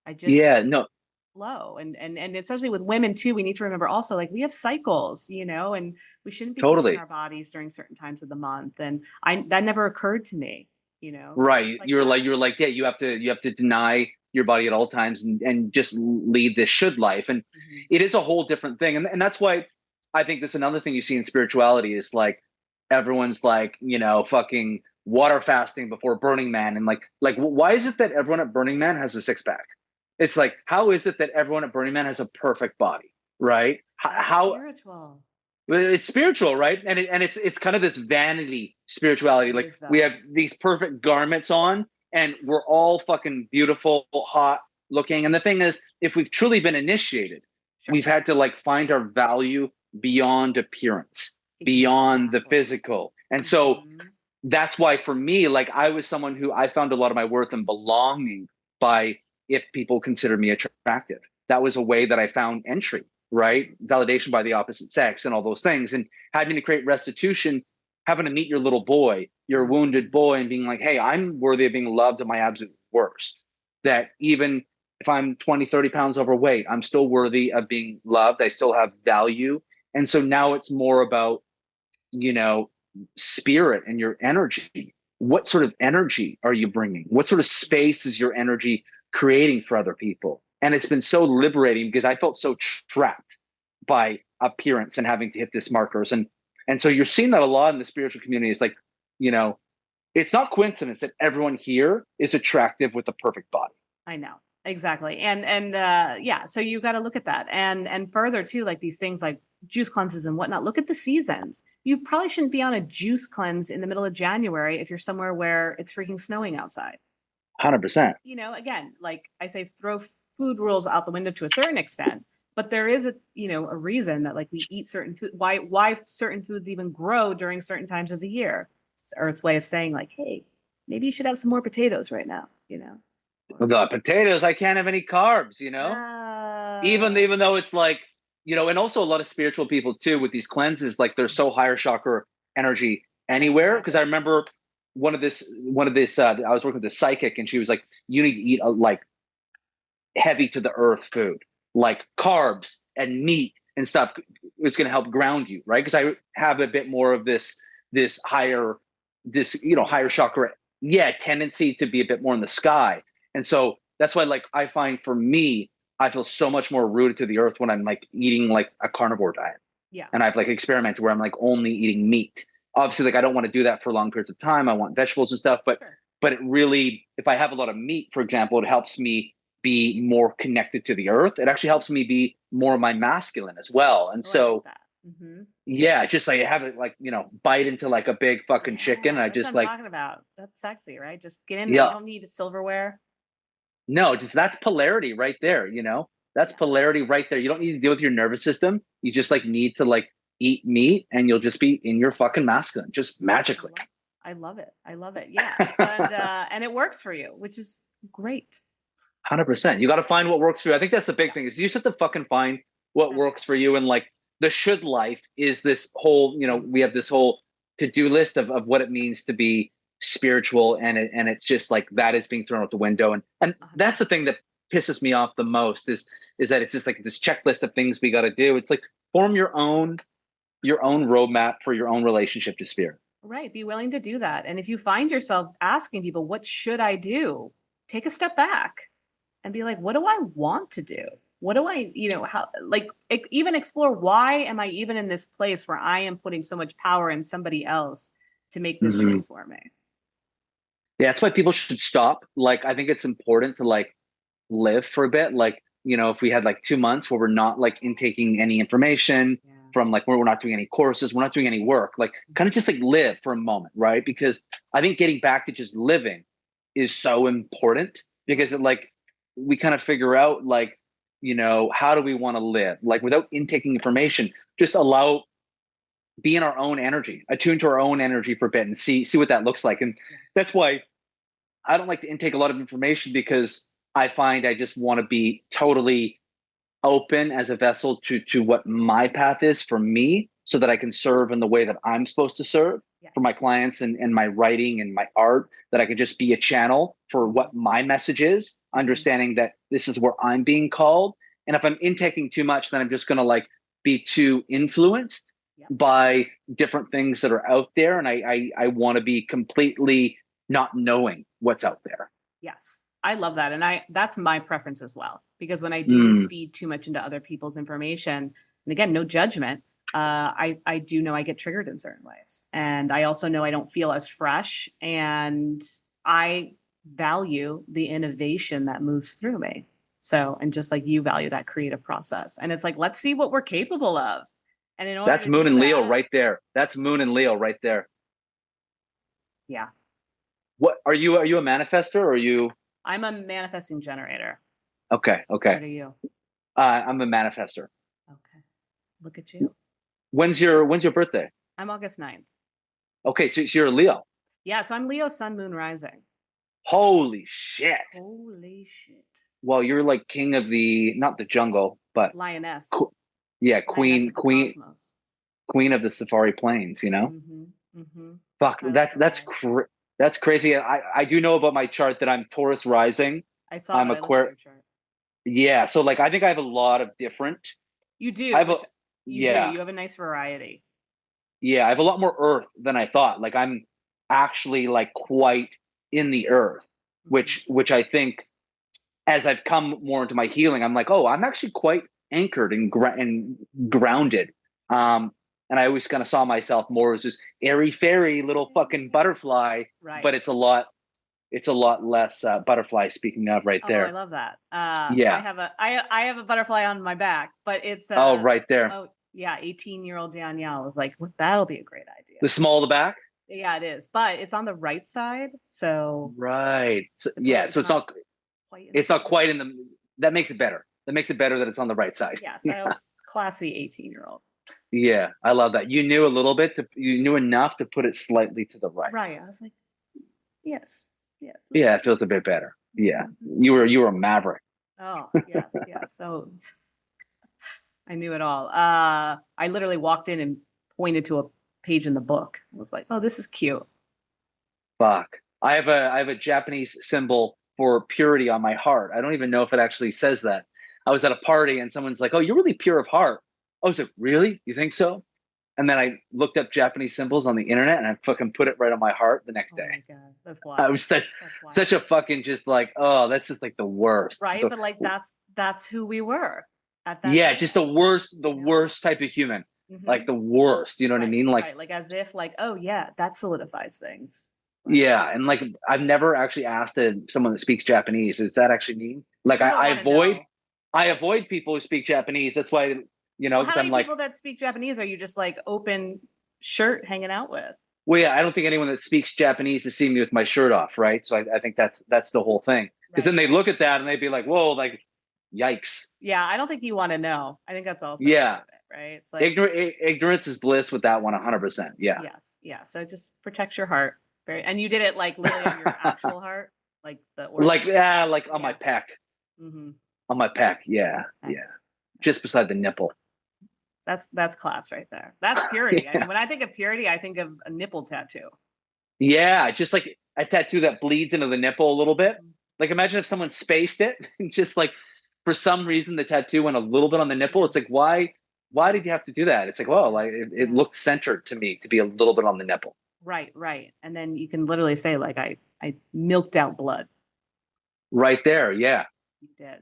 I just
Yeah, no,
flow. And especially with women too, we need to remember also like we have cycles, and we shouldn't be pushing
totally.
our bodies during certain times of the month. And I that never occurred to me,
Right.
like
You're
that.
like, yeah, you have to deny your body at all times, and just lead this should life. And
Mhm.
it is a whole different thing. And that's why I think that's another thing you see in spirituality is like everyone's like, you know, fucking water fasting before Burning Man. And like why is it that everyone at Burning Man has a six pack? It's like, how is it that everyone at Burning Man has a perfect body? Right?
That's
How
spiritual.
well, it's spiritual, right? And it's kind of this vanity spirituality.
It
Like
is
we
though.
have these perfect garments on, and
Yes.
we're all fucking beautiful, hot looking. And the thing is, if we've truly been initiated,
Sure.
we've had to like find our value beyond appearance, beyond the
Exactly.
physical. And so
Mhm.
that's why for me, like I was someone who I found a lot of my worth and belonging by, if people consider me attractive. That was a way that I found entry, right? Validation by the opposite sex and all those things. And having to create restitution, having to meet your little boy, your wounded
Mhm.
boy, and being like, hey, I'm worthy of being loved at my absolute worst. That even if I'm 20, 30 pounds overweight, I'm still worthy of being loved. I still have value. And so now it's more about, you know, spirit and your energy. What sort of energy are you bringing? What sort of space is your energy creating for other people? And it's been so liberating because I felt so trapped by appearance and having to hit this markers. And so you're seeing that a lot in the spiritual community. It's like, you know, it's not coincidence that everyone here is attractive with a perfect body.
I know. Exactly. And yeah, so you got to look at that. And further too, like these things like juice cleanses and whatnot. Look at the seasons. You probably shouldn't be on a juice cleanse in the middle of January if you're somewhere where it's freaking snowing outside.
100%.
Again, like I say, throw food rules out the window to a certain extent, but there is a reason that like we eat certain food, why certain foods even grow during certain times of the year. It's Earth's way of saying like, hey, maybe you should have some more potatoes right now. Or,
The potatoes, I can't have any carbs, you know?
uh,
Even though it's like, you know, and also a lot of spiritual people too with these cleanses, like they're so higher chakra energy
that's what
anywhere. Because I
happens.
remember one of this I was working with a psychic, and she was like, you need to eat like heavy to the earth food, like carbs and meat and stuff, it's going to help ground you, right? Because I have a bit more of this higher, higher chakra, tendency to be a bit more in the sky. And so that's why, like, I find for me, I feel so much more rooted to the earth when I'm like eating like a carnivore diet.
Yeah.
And I've like experimented where I'm like only eating meat. Obviously, like I don't want to do that for long periods of time. I want vegetables and stuff, but it really, if I have a lot of meat, for example, it helps me be more connected to the earth. It actually helps me be more of my masculine as well. And so, just like have it like, bite into like a big fucking chicken. And I just
what I'm talking about. That's sexy, right? Just get in there. You don't need silverware.
No, just that's polarity right there. That's polarity right there. You don't need to deal with your nervous system. You just like need to like eat meat and you'll just be in your fucking masculine, just magically.
I love it. Yeah. And it works for you, which is great.
100%. You got to find what works for you. I think that's the big thing is you just have to fucking find what works for you. And like the should life is this whole, we have this whole to-do list of what it means to be spiritual. And it's just like that is being thrown out the window. And that's the thing that pisses me off the most is that it's just like this checklist of things we got to do. It's like form your own roadmap for your own relationship to spirit.
Right. Be willing to do that. And if you find yourself asking people, what should I do? Take a step back and be like, what do I want to do? What do I, even explore why am I even in this place where I am putting so much power in somebody else to make this choice for me?
Yeah, that's why people should stop. Like, I think it's important to like live for a bit. Like, if we had like 2 months where we're not like intaking any information from like where we're not doing any courses, we're not doing any work, like kind of just like live for a moment, right? Because I think getting back to just living is so important because it like we kind of figure out like, how do we want to live? Like without intaking information, just be in our own energy, attune to our own energy for a bit and see what that looks like. And that's why I don't like to intake a lot of information because I find I just want to be totally open as a vessel to what my path is for me so that I can serve in the way that I'm supposed to serve for my clients and my writing and my art, that I can just be a channel for what my message is, understanding that this is where I'm being called. And if I'm intaking too much, then I'm just going to like be too influenced by different things that are out there. And I want to be completely not knowing what's out there.
Yes. I love that. And that's my preference as well, because when I do feed too much into other people's information, and again, no judgment, I do know I get triggered in certain ways. And I also know I don't feel as fresh, and I value the innovation that moves through me. So, and just like you value that creative process. And it's like, let's see what we're capable of. And in order
that's Moon and Leo right there. That's Moon and Leo right there.
Yeah.
What are you a manifester or are you?
I'm a manifesting generator.
Okay.
What are you?
I'm a manifester.
Okay. Look at you.
When's your birthday?
I'm August 9th.
Okay, so you're a Leo.
Yeah, so I'm Leo, Sun, Moon, Rising.
Holy shit. Well, you're like king of not the jungle, but
lioness.
Queen of the Safari Plains, Fuck, that's crazy. I do know about my chart that I'm Taurus rising.
I saw
I'm Aquarius. Yeah, so like I think I have a lot of different.
You do. You have a nice variety.
Yeah, I have a lot more earth than I thought. Like I'm actually like quite in the earth, which I think as I've come more into my healing, I'm like, oh, I'm actually quite anchored and grounded. And I always kind of saw myself more as this airy fairy little fucking butterfly,
right.
But it's a lot less butterfly. Speaking of, right there.
I love that.
Yeah,
I have a butterfly on my back, but it's
right there.
Oh yeah, 18-year-old Danielle was like, well, that'll be a great idea.
The small of the back.
Yeah, it is, but it's on the right side, so
right. So, so it's not quite in the. That makes it better. That that it's on the right side.
Yeah, so I was classy 18-year-old.
Yeah, I love that. You knew a little bit. You knew enough to put it slightly to the right.
Right. I was like, yes.
Yeah, it feels a bit better. Yeah, you were a maverick.
Oh yes. So I knew it all. I literally walked in and pointed to a page in the book. I was like, oh, this is cute.
Fuck. I have a Japanese symbol for purity on my heart. I don't even know if it actually says that. I was at a party and someone's like, oh, you're really pure of heart. I was like, really? You think so? And then I looked up Japanese symbols on the internet and I fucking put it right on my heart the next
Oh
day.
my God. That's
I
wild.
was such,
That's wild.
such a fucking just like, oh, that's just like the worst.
Right. But like that's who we were at that
Yeah,
moment.
just the worst type of human. Like the worst, you know what I mean? Like,
right. Like as if like, oh yeah, that solidifies things. Like,
yeah. And like, I've never actually asked someone that speaks Japanese, does that actually mean? Like,
you don't want to know.
I avoid people who speak Japanese. That's why,
Well,
because
how
I'm
many
like,
people that speak Japanese are you just like open shirt hanging out with?
well, yeah, I don't think anyone that speaks Japanese is seeing me with my shirt off, right? So I think that's the whole thing. Because then they look at that and they'd be like, whoa, like, yikes.
Yeah, I don't think you want to know. I think that's also
Yeah.
part of it, right? It's like
Ignorance is bliss with that one, 100%. Yeah.
yes, yeah. So just protects your heart. Very, and you did it like literally on your actual heart, like the organ.
Like, yeah, like on my pec.
Mm-hmm.
On my pec. Yeah.
Nice.
Yeah. Just beside the nipple.
That's class right there. That's purity.
Yeah.
I mean, when I think of purity, I think of a nipple tattoo.
Yeah. Just like a tattoo that bleeds into the nipple a little bit. Like, imagine if someone spaced it and just like, for some reason, the tattoo went a little bit on the nipple. It's like, why did you have to do that? It's like, well, like it looked centered to me to be a little bit on the nipple.
Right. And then you can literally say like, I milked out blood.
Right there. Yeah.
You did.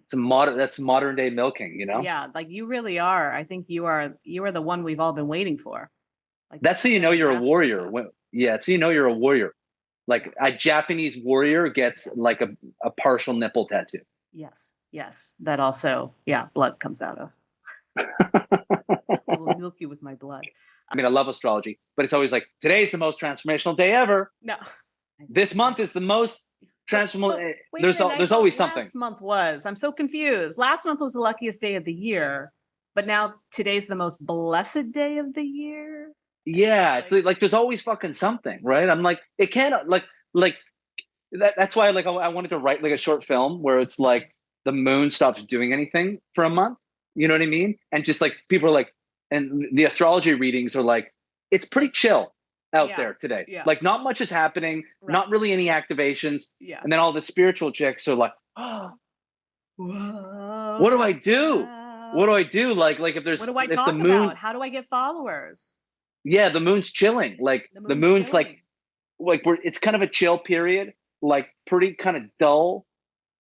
That's modern day milking, you know?
Yeah. Like you really are. I think you are the one we've all been waiting for. Like
that's how you know you're a warrior. Yeah. It's how you know you're a warrior. Like a Japanese warrior gets like a partial nipple tattoo.
Yes. That also, blood comes out of. I will milk you with my blood.
I mean, I love astrology, but it's always like, today's the most transformational day ever.
No.
This month is the most transformational. There's always something.
Last month was. I'm so confused. Last month was the luckiest day of the year, but now today's the most blessed day of the year.
Yeah, it's like there's always fucking something, right? I'm like, it can't like that's why like I wanted to write like a short film where it's like the moon stops doing anything for a month. You know what I mean? And just like people are like, and the astrology readings are like, it's pretty chill out there today. Yeah. Like not much is happening, not really any activations. Yeah. And then all the spiritual chicks are like, oh, what do I do? What do I do? Like if there's
what do I talk about? How do I get followers?
Yeah, the moon's chilling. Like the moon's chilling. like it's kind of a chill period, like pretty kind of dull.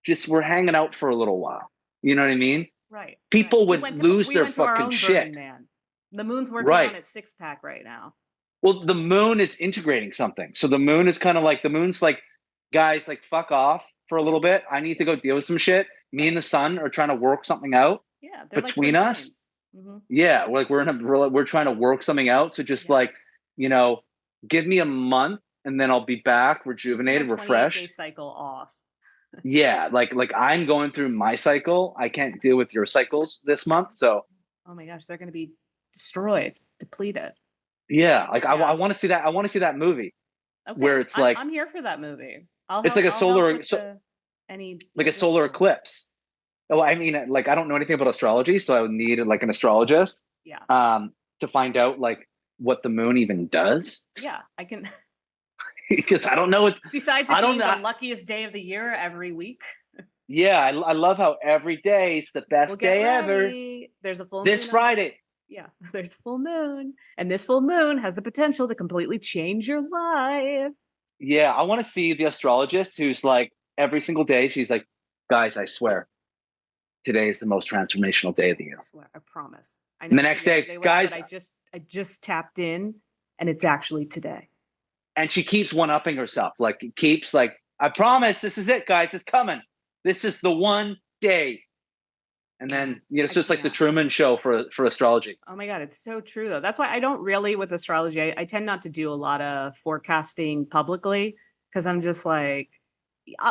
Just we're hanging out for a little while. You know what I mean?
Right.
People would lose their fucking shit.
Man. The moon's working on its 6-pack right now.
Well, the moon is integrating something. So the moon is kind of like, the moon's like, guys, like fuck off for a little bit. I need to go deal with some shit. Me and the sun are trying to work something out between us. Mm-hmm. Yeah, we're trying to work something out. So just like, give me a month and then I'll be back, rejuvenated, refreshed.
28-day cycle off.
Yeah, like I'm going through my cycle. I can't deal with your cycles this month. So
oh my gosh, they're going to be destroyed, depleted.
Yeah, like I want to see that. I want to see that movie where it's like
I'm here for that movie.
It's like a solar eclipse. Well, I mean, like I don't know anything about astrology, so I would need like an astrologist.
Yeah.
To find out like what the moon even does.
Yeah, I can.
Because I don't know what.
Besides it being the luckiest day of the year every week.
Yeah, I love how every day is the best day ever.
There's a full moon
this Friday.
Yeah, there's a full moon, and this full moon has the potential to completely change your life.
Yeah, I want to see the astrologist who's like every single day she's like, guys, I swear, today is the most transformational day of the year.
I swear, I promise.
And the next day, guys,
I just tapped in, and it's actually today.
And she keeps one-upping herself. Like, keeps like, I promise, this is it, guys. It's coming. This is the one day. And then, so it's like the Truman Show for astrology.
Oh my God, it's so true, though. That's why I don't really, with astrology, I tend not to do a lot of forecasting publicly because I'm just like,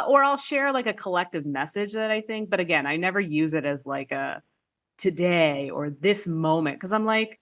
or I'll share like a collective message that I think. But again, I never use it as like a today or this moment because I'm like,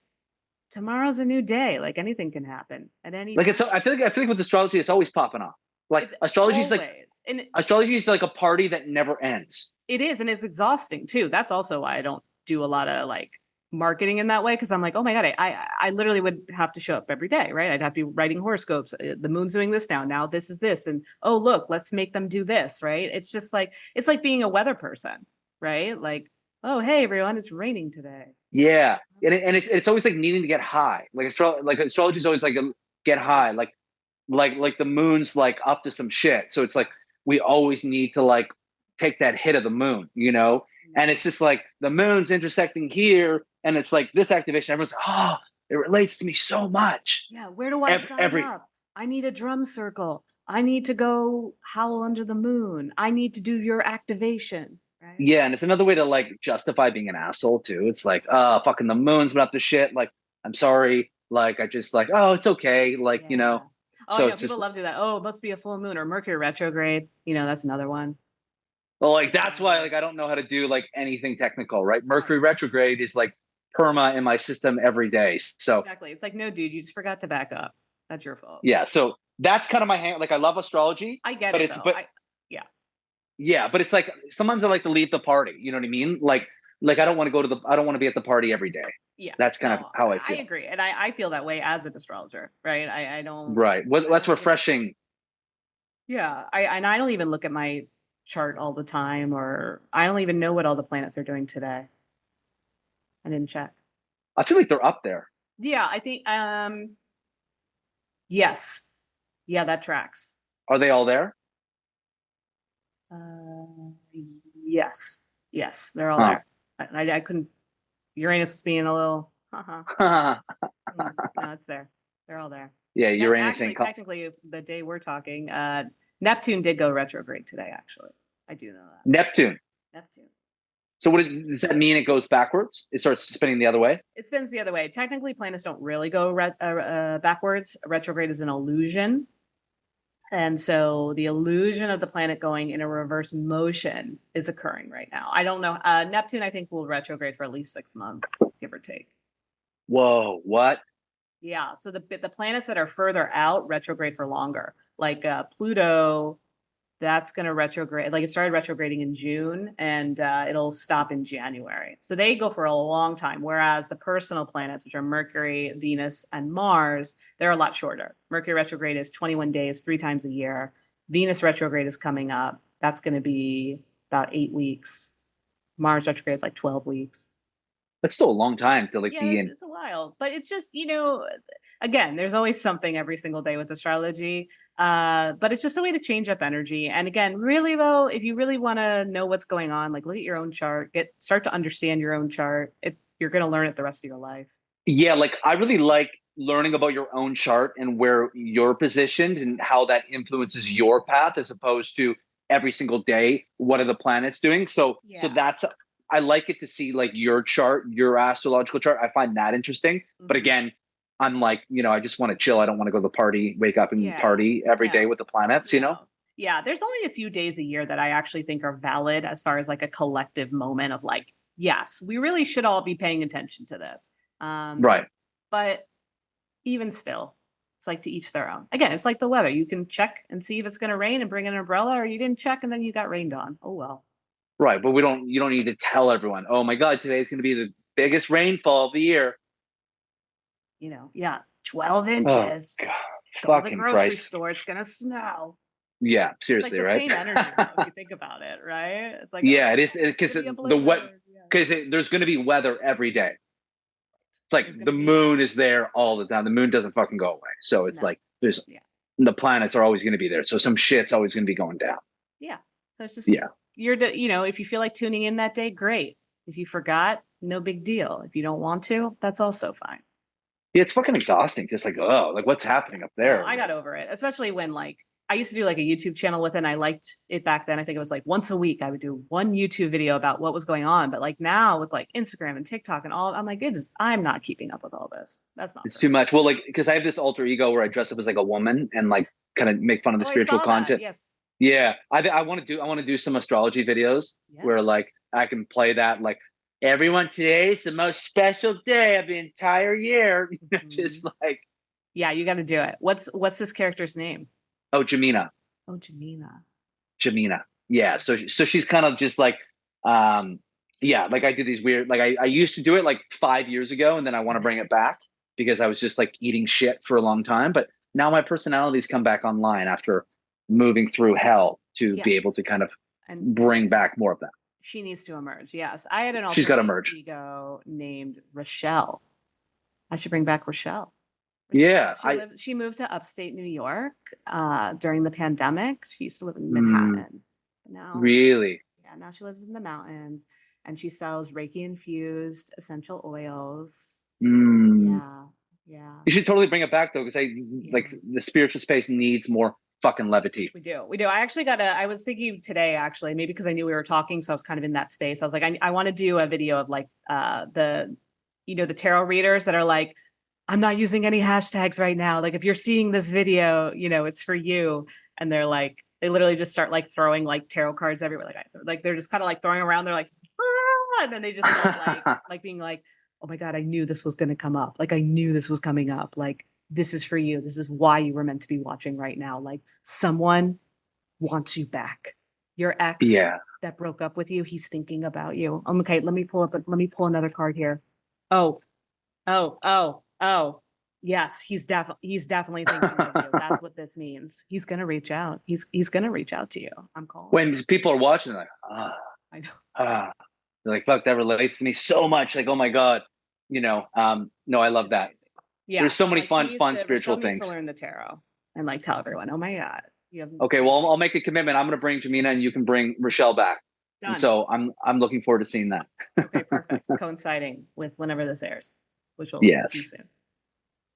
tomorrow's a new day. Like anything can happen at any.
Like I feel like with astrology, it's always popping off. Like astrology is like a party that never ends.
It is, and it's exhausting too. That's also why I don't do a lot of like marketing in that way because I'm like, oh my God, I literally would have to show up every day, right? I'd have to be writing horoscopes. The moon's doing this now this is this, and oh look, let's make them do this, right? It's just like it's like being a weather person, right? Like, oh hey everyone, it's raining today.
Yeah, and it's always like needing to get high. Like astrology is always like get high. Like the moon's like up to some shit. So it's like we always need to like take that hit of the moon, you know? And it's just like the moon's intersecting here, and it's like this activation. Everyone's like, oh, it relates to me so much.
Yeah, where do I sign
Every
up? I need a drum circle. I need to go howl under the moon. I need to do your activation, right?
Yeah, and it's another way to like justify being an asshole too. It's like, oh, fucking the moon's been up to shit. Like, I'm sorry. Like, I just like, oh, it's okay. Like, you
Yeah.
know.
Oh,
So
I know
it's
people
just
love to do that. Oh, it must be a full moon or Mercury retrograde. That's another one.
well, like that's why like I don't know how to do like anything technical, right?
Right.
Mercury retrograde is like perma in my system every day. So
Exactly. It's like, no, dude, you just forgot to back up. That's your fault.
yeah, so that's kind of my hand. Like I love astrology,
I get
but
it
it's
though.
but
Yeah.
yeah, but it's like sometimes I like to leave the party. You know what I mean? Like I don't want to go to the I don't want to be at the party every day.
Yeah.
That's kind of
No,
how I
I
feel.
agree. And I feel that way as an astrologer, right? I don't,
Right. What
I don't
that's
think it's,
refreshing.
yeah. I don't even look at my chart all the time, or I don't even know what all the planets are doing today. I didn't check.
I feel like they're up there.
Yeah. I think, yes. Yeah, that tracks.
Are they all there?
Uh, yes. Yes. They're all
Huh.
there. I couldn't, Uranus is being a little, uh-huh. No, it's there. They're all there.
Yeah, Uranus
Actually,
ain't
technically, the day we're talking, Neptune did go retrograde today. Actually, I do know that.
Neptune.
Neptune.
So does that mean it goes backwards? It starts spinning the other way?
It spins the other way. Technically, planets don't really go backwards. Retrograde is an illusion, and so the illusion of the planet going in a reverse motion is occurring right now. I don't know. Neptune, I think, will retrograde for at least 6 months, give or take.
Whoa, what?
Yeah. So the planets that are further out retrograde for longer, like Pluto. That's going to retrograde. Like it started retrograding in June, and it'll stop in January. So they go for a long time. Whereas the personal planets, which are Mercury, Venus, and Mars, they're a lot shorter. Mercury retrograde is 21 days, 3 times a year. Venus retrograde is coming up. That's going to be about 8 weeks. Mars retrograde is like 12 weeks.
That's still a long time to like
Yeah,
be in.
it's a while, but it's just, again, there's always something every single day with astrology. But it's just a way to change up energy. And again, really though, if you really want to know what's going on, like look at your own chart, start to understand your own chart. You're going to learn it the rest of your life.
Yeah, like I really like learning about your own chart and where you're positioned and how that influences your path as opposed to every single day what are the planets doing. So
Yeah.
that's I like it to see like your chart, your astrological chart. I find that interesting. But again, I'm like, I just want to chill. I don't want to go to the party, wake up and party every day with the planets, you know?
Yeah, there's only a few days a year that I actually think are valid as far as like a collective moment of like, yes, we really should all be paying attention to this.
Right.
But even still, it's like to each their own. Again, it's like the weather. You can check and see if it's going to rain and bring an umbrella, or you didn't check and then you got rained on. Oh, well.
Right. But you don't need to tell everyone, oh my God, today is going to be the biggest rainfall of the year.
12 inches.
Oh, God.
Go to the grocery
Christ.
store. It's going to snow.
Yeah, seriously,
it's like the
right?
same energy though, if you think about it, right? It's like,
yeah, it is because there's going to be weather every day. It's like the moon is there all the time. The moon doesn't fucking go away. So it's like the planets are always going to be there. So some shit's always going to be going down.
Yeah. So it's just if you feel like tuning in that day, great. If you forgot, no big deal. If you don't want to, that's also fine.
Yeah, it's fucking exhausting. Just like, what's happening up there?
I got over it, especially when like I used to do like a YouTube channel with it, and I liked it back then. I think it was like once a week I would do one YouTube video about what was going on. But like now with like Instagram and TikTok and all, I'm like, I'm not keeping up with all this. That's not.
It's too much. Well, like because I have this alter ego where I dress up as like a woman and like kind of make fun of the spiritual content.
Yes.
Yeah, I want to do some astrology videos where like I can play that like everyone today is the most special day of the entire year. Just like
you got to do it. What's this character's name?
Oh, Jamina.
Oh, Jamina.
Jamina. Yeah. So she's kind of just like, like I did these weird, like I used to do it like 5 years ago, and then I want to bring it back because I was just like eating shit for a long time. But now my personality's come back online after moving through hell to be able to kind of bring back more of that.
She needs to emerge. Yes. I had an
She's got
alter
to merge.
ego named Rochelle. I should bring back Rochelle.
Yeah,
She moved to upstate New York during the pandemic. She used to live in
mm,
Manhattan. Now,
really.
yeah, now she lives in the mountains and she sells Reiki infused essential oils.
Mm.
Yeah. Yeah.
You should totally bring it back though, because like
Yeah.
the spiritual space needs more fucking levity.
We do. We do. I actually I was thinking today, actually, maybe because I knew we were talking. So I was kind of in that space. I was like, I want to do a video of like the tarot readers that are like, I'm not using any hashtags right now. Like if you're seeing this video, it's for you. And they're like, they literally just start like throwing like tarot cards everywhere. Like they're just kind of like throwing around. They're like, ah! And then they just start like being like, oh my God, I knew this was going to come up. Like I knew this was coming up. Like this is for you. This is why you were meant to be watching right now. Like someone wants you back. Your ex
Yeah.
that broke up with you, he's thinking about you. Okay, let me pull another card here. Oh, oh. Yes, he's definitely thinking of you. That's what this means. He's gonna reach out. He's gonna reach out to you. I'm calling.
When people are watching, they're like,
I know.
they're like, fuck, that relates to me so much. Like, oh my God. No, I love that.
Amazing. Yeah.
There's so many
like,
fun spiritual
Rochelle
things.
needs to learn the tarot and like tell everyone, oh my God. You have
Okay, well, I'll make a commitment. I'm going to bring Jamina and you can bring Rochelle back.
done.
And so I'm looking forward to seeing that.
Okay, perfect. It's coinciding with whenever this airs, which will
Yes.
be soon.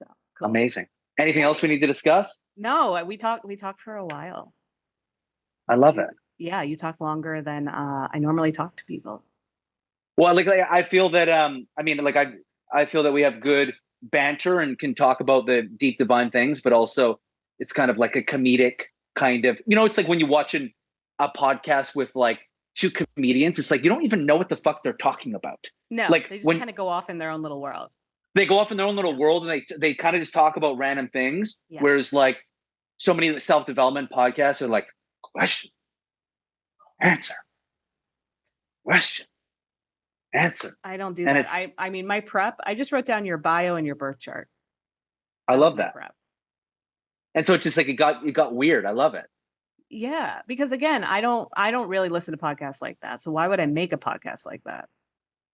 So cool.
Amazing. Anything else we need to discuss?
No, we talked for a while.
I love it.
Yeah, you talk longer than I normally talk to people.
Well, like I feel that I feel that we have good banter and can talk about the deep divine things, but also it's kind of like a comedic kind of, it's like when you watch a podcast with like two comedians, it's like you don't even know what the fuck they're talking about.
No,
like
they just kind of go off in their own little world.
They go off in their own little world and they kind of just talk about random things.
Yeah.
Whereas like so many self-development podcasts are like question, answer, question, answer.
I don't do that. I mean, my prep, I just wrote down your bio and your birth chart.
I love that.
Prep.
And so it's just like it got weird. I love it.
Yeah, because again, I don't really listen to podcasts like that. So why would I make a podcast like that?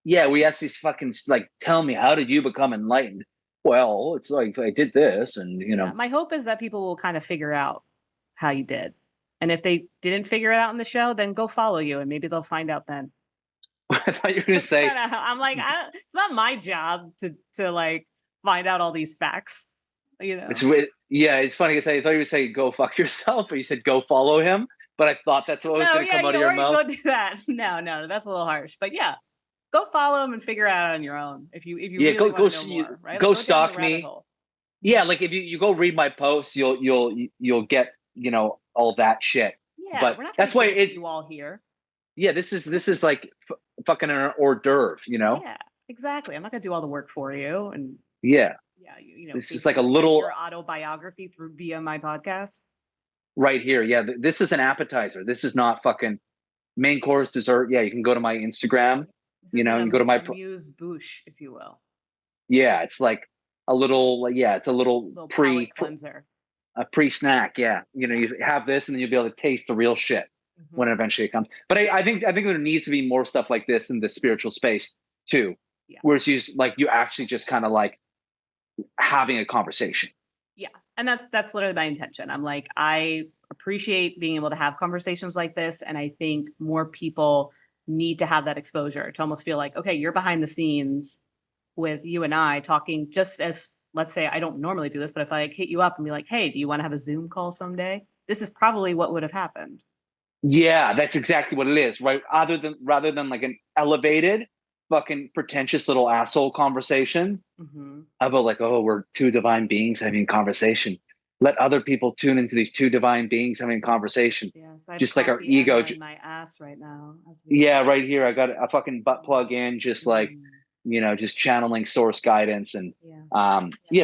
Yeah, we ask these fucking like, tell me, how did you become enlightened? Well, it's like I did this, and
Yeah, my hope is that people will kind of figure out how you did, and if they didn't figure it out in the show, then go follow you, and maybe they'll find out then.
I thought you were going to say,
I'm like, it's not my job to like find out all these facts.
It's weird. Yeah, it's funny because I thought you would say go fuck yourself, but you said go follow him. But I thought that's what was going to come out of your mouth.
Go do that. No, that's a little harsh. But yeah, go follow him and figure it out on your own. If you really want to know more, right?
Go stalk me. Yeah, like if you go read my posts, you'll get all that shit.
Yeah,
but
we're not
that's why it's
you all here.
Yeah, this is like fucking an hors d'oeuvre,
Yeah, exactly. I'm not gonna do all the work for you, and
yeah,
this
is like a little
your autobiography via my podcast
right here. Yeah, this is an appetizer. This is not fucking main course, dessert. Yeah, you can go to my Instagram. You go to my
muse bouche, if you will.
Yeah, it's like a little. Yeah, it's a little
cleanser,
a pre-snack. Yeah, you have this, and then you'll be able to taste the real shit when eventually it comes. But I think there needs to be more stuff like this in the spiritual space too, where it's used like you actually just kind of like having a conversation.
Yeah, and that's literally my intention. I'm like, I appreciate being able to have conversations like this, and I think more people need to have that exposure to almost feel like, okay, you're behind the scenes with you and I talking. Just as, let's say, I don't normally do this, but if I hit you up and be like, hey, do you want to have a Zoom call someday? This is probably what would have happened.
Yeah, that's exactly what it is, right? Rather than like an elevated fucking pretentious little asshole conversation about like, oh, we're two divine beings having a conversation. Let other people tune into these two divine beings having a conversation.
Yes,
just like our ego.
In my ass right now.
Yeah, right here. I got a fucking butt plug in, just like, just channeling source guidance. And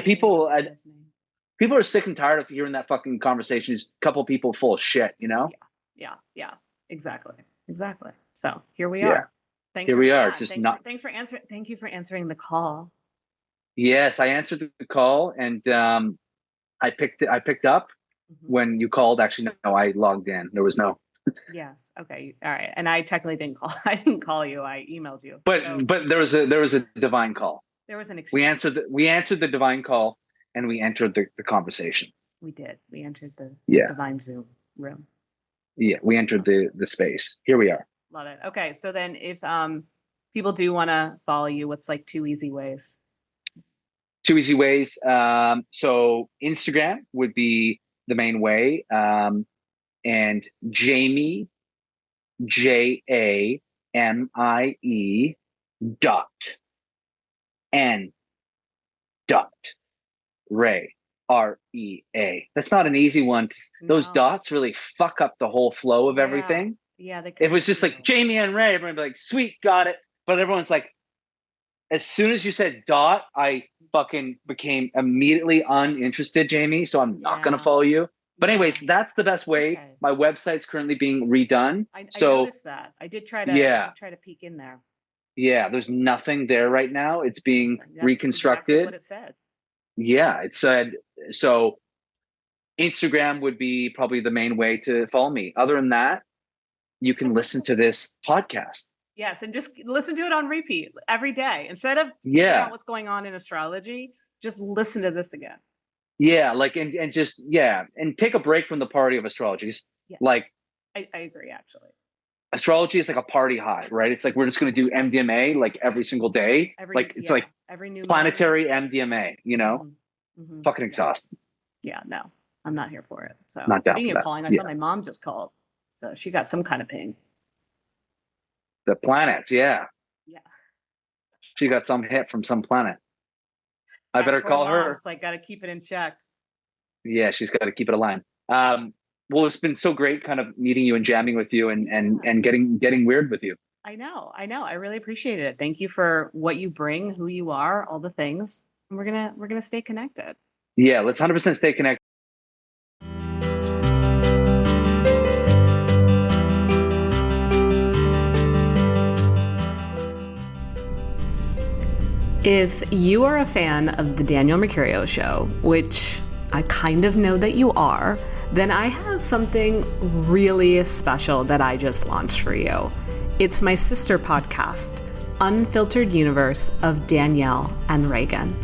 people are sick and tired of hearing that fucking conversation. Just a couple people full of shit,
Yeah, exactly. So here we are.
Thanks here we are.
Thank you for answering the call.
Yes, I answered the call, and I picked up when you called. Actually, no, I logged in. There was no
Yes. Okay. All right. And I technically didn't call. I didn't call you. I emailed you.
But
So
there was a divine call.
there was an
We
exchange.
answered the divine call, and we entered the conversation.
We did. We entered the
Yeah.
divine Zoom room.
Yeah, we entered the space. Here we are.
Love it. Okay. So then if people do want to follow you, what's like 2 easy ways?
2 easy ways. So Instagram would be the main way. And Jamie, JAMIE dot N dot Rea, REA. That's not an easy one. Those
No.
dots really fuck up the whole flow of everything.
Yeah. They
It was just
kinda
like
do.
Jamie and Ray. Everyone would be like, sweet, got it. But everyone's like, as soon as you said dot, I fucking became immediately uninterested, Jamie. So I'm not going to
Yeah.
follow you. But anyways,
Yeah.
that's the best way.
Okay.
My website's currently being redone.
I
So
noticed that. I did try to. I
yeah,
did try to peek in there.
yeah, there's nothing there right now. It's being
That's exactly
reconstructed.
what it said.
Yeah, it said so. Instagram would be probably the main way to follow me. Other than that, you can
That's
listen to this podcast.
Yes, and just listen to it on repeat every day. Instead of figuring
Yeah.
out what's going on in astrology, just listen to this again.
Yeah, like and just and take a break from the party of astrology. Just
Yes.
like
I agree, actually.
astrology is like a party high, right? It's like we're just going to do MDMA like every single day. It's like
every new
planetary MDMA,
Mhm.
fucking exhausting.
Yeah, no, I'm not here for it. So
Not down
speaking
for
of
that.
calling, I
Yeah.
saw my mom just called. So she got some kind of ping.
The planets, yeah.
Yeah.
She got some hit from some planet. I better
Poor
call
mom,
her.
it's like gotta keep it in check.
Yeah, she's got to keep it aligned. Well, it's been so great kind of meeting you and jamming with you and getting weird with you.
I know. I really appreciate it. Thank you for what you bring, who you are, all the things. And we're gonna stay connected.
Yeah, let's 100% stay connected.
If you are a fan of the Danielle Mercurio Show, which I kind of know that you are, then I have something really special that I just launched for you. It's my sister podcast, Unfiltered Universe of Danielle and Reagan.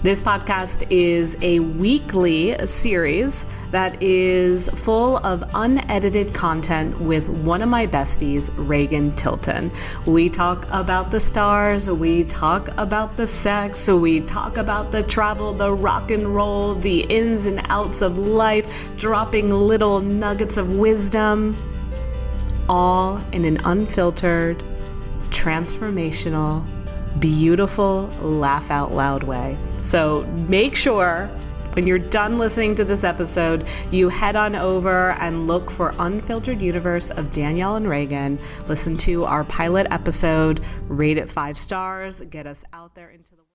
This podcast is a weekly series that is full of unedited content with one of my besties, Reagan Tilton. We talk about the stars, we talk about the sex, we talk about the travel, the rock and roll, the ins and outs of life, dropping little nuggets of wisdom, all in an unfiltered, transformational, beautiful, laugh out loud way. So make sure when you're done listening to this episode, you head on over and look for Unfiltered Universe of Danielle and Reagan. Listen to our pilot episode, rate it 5 stars, get us out there into the world.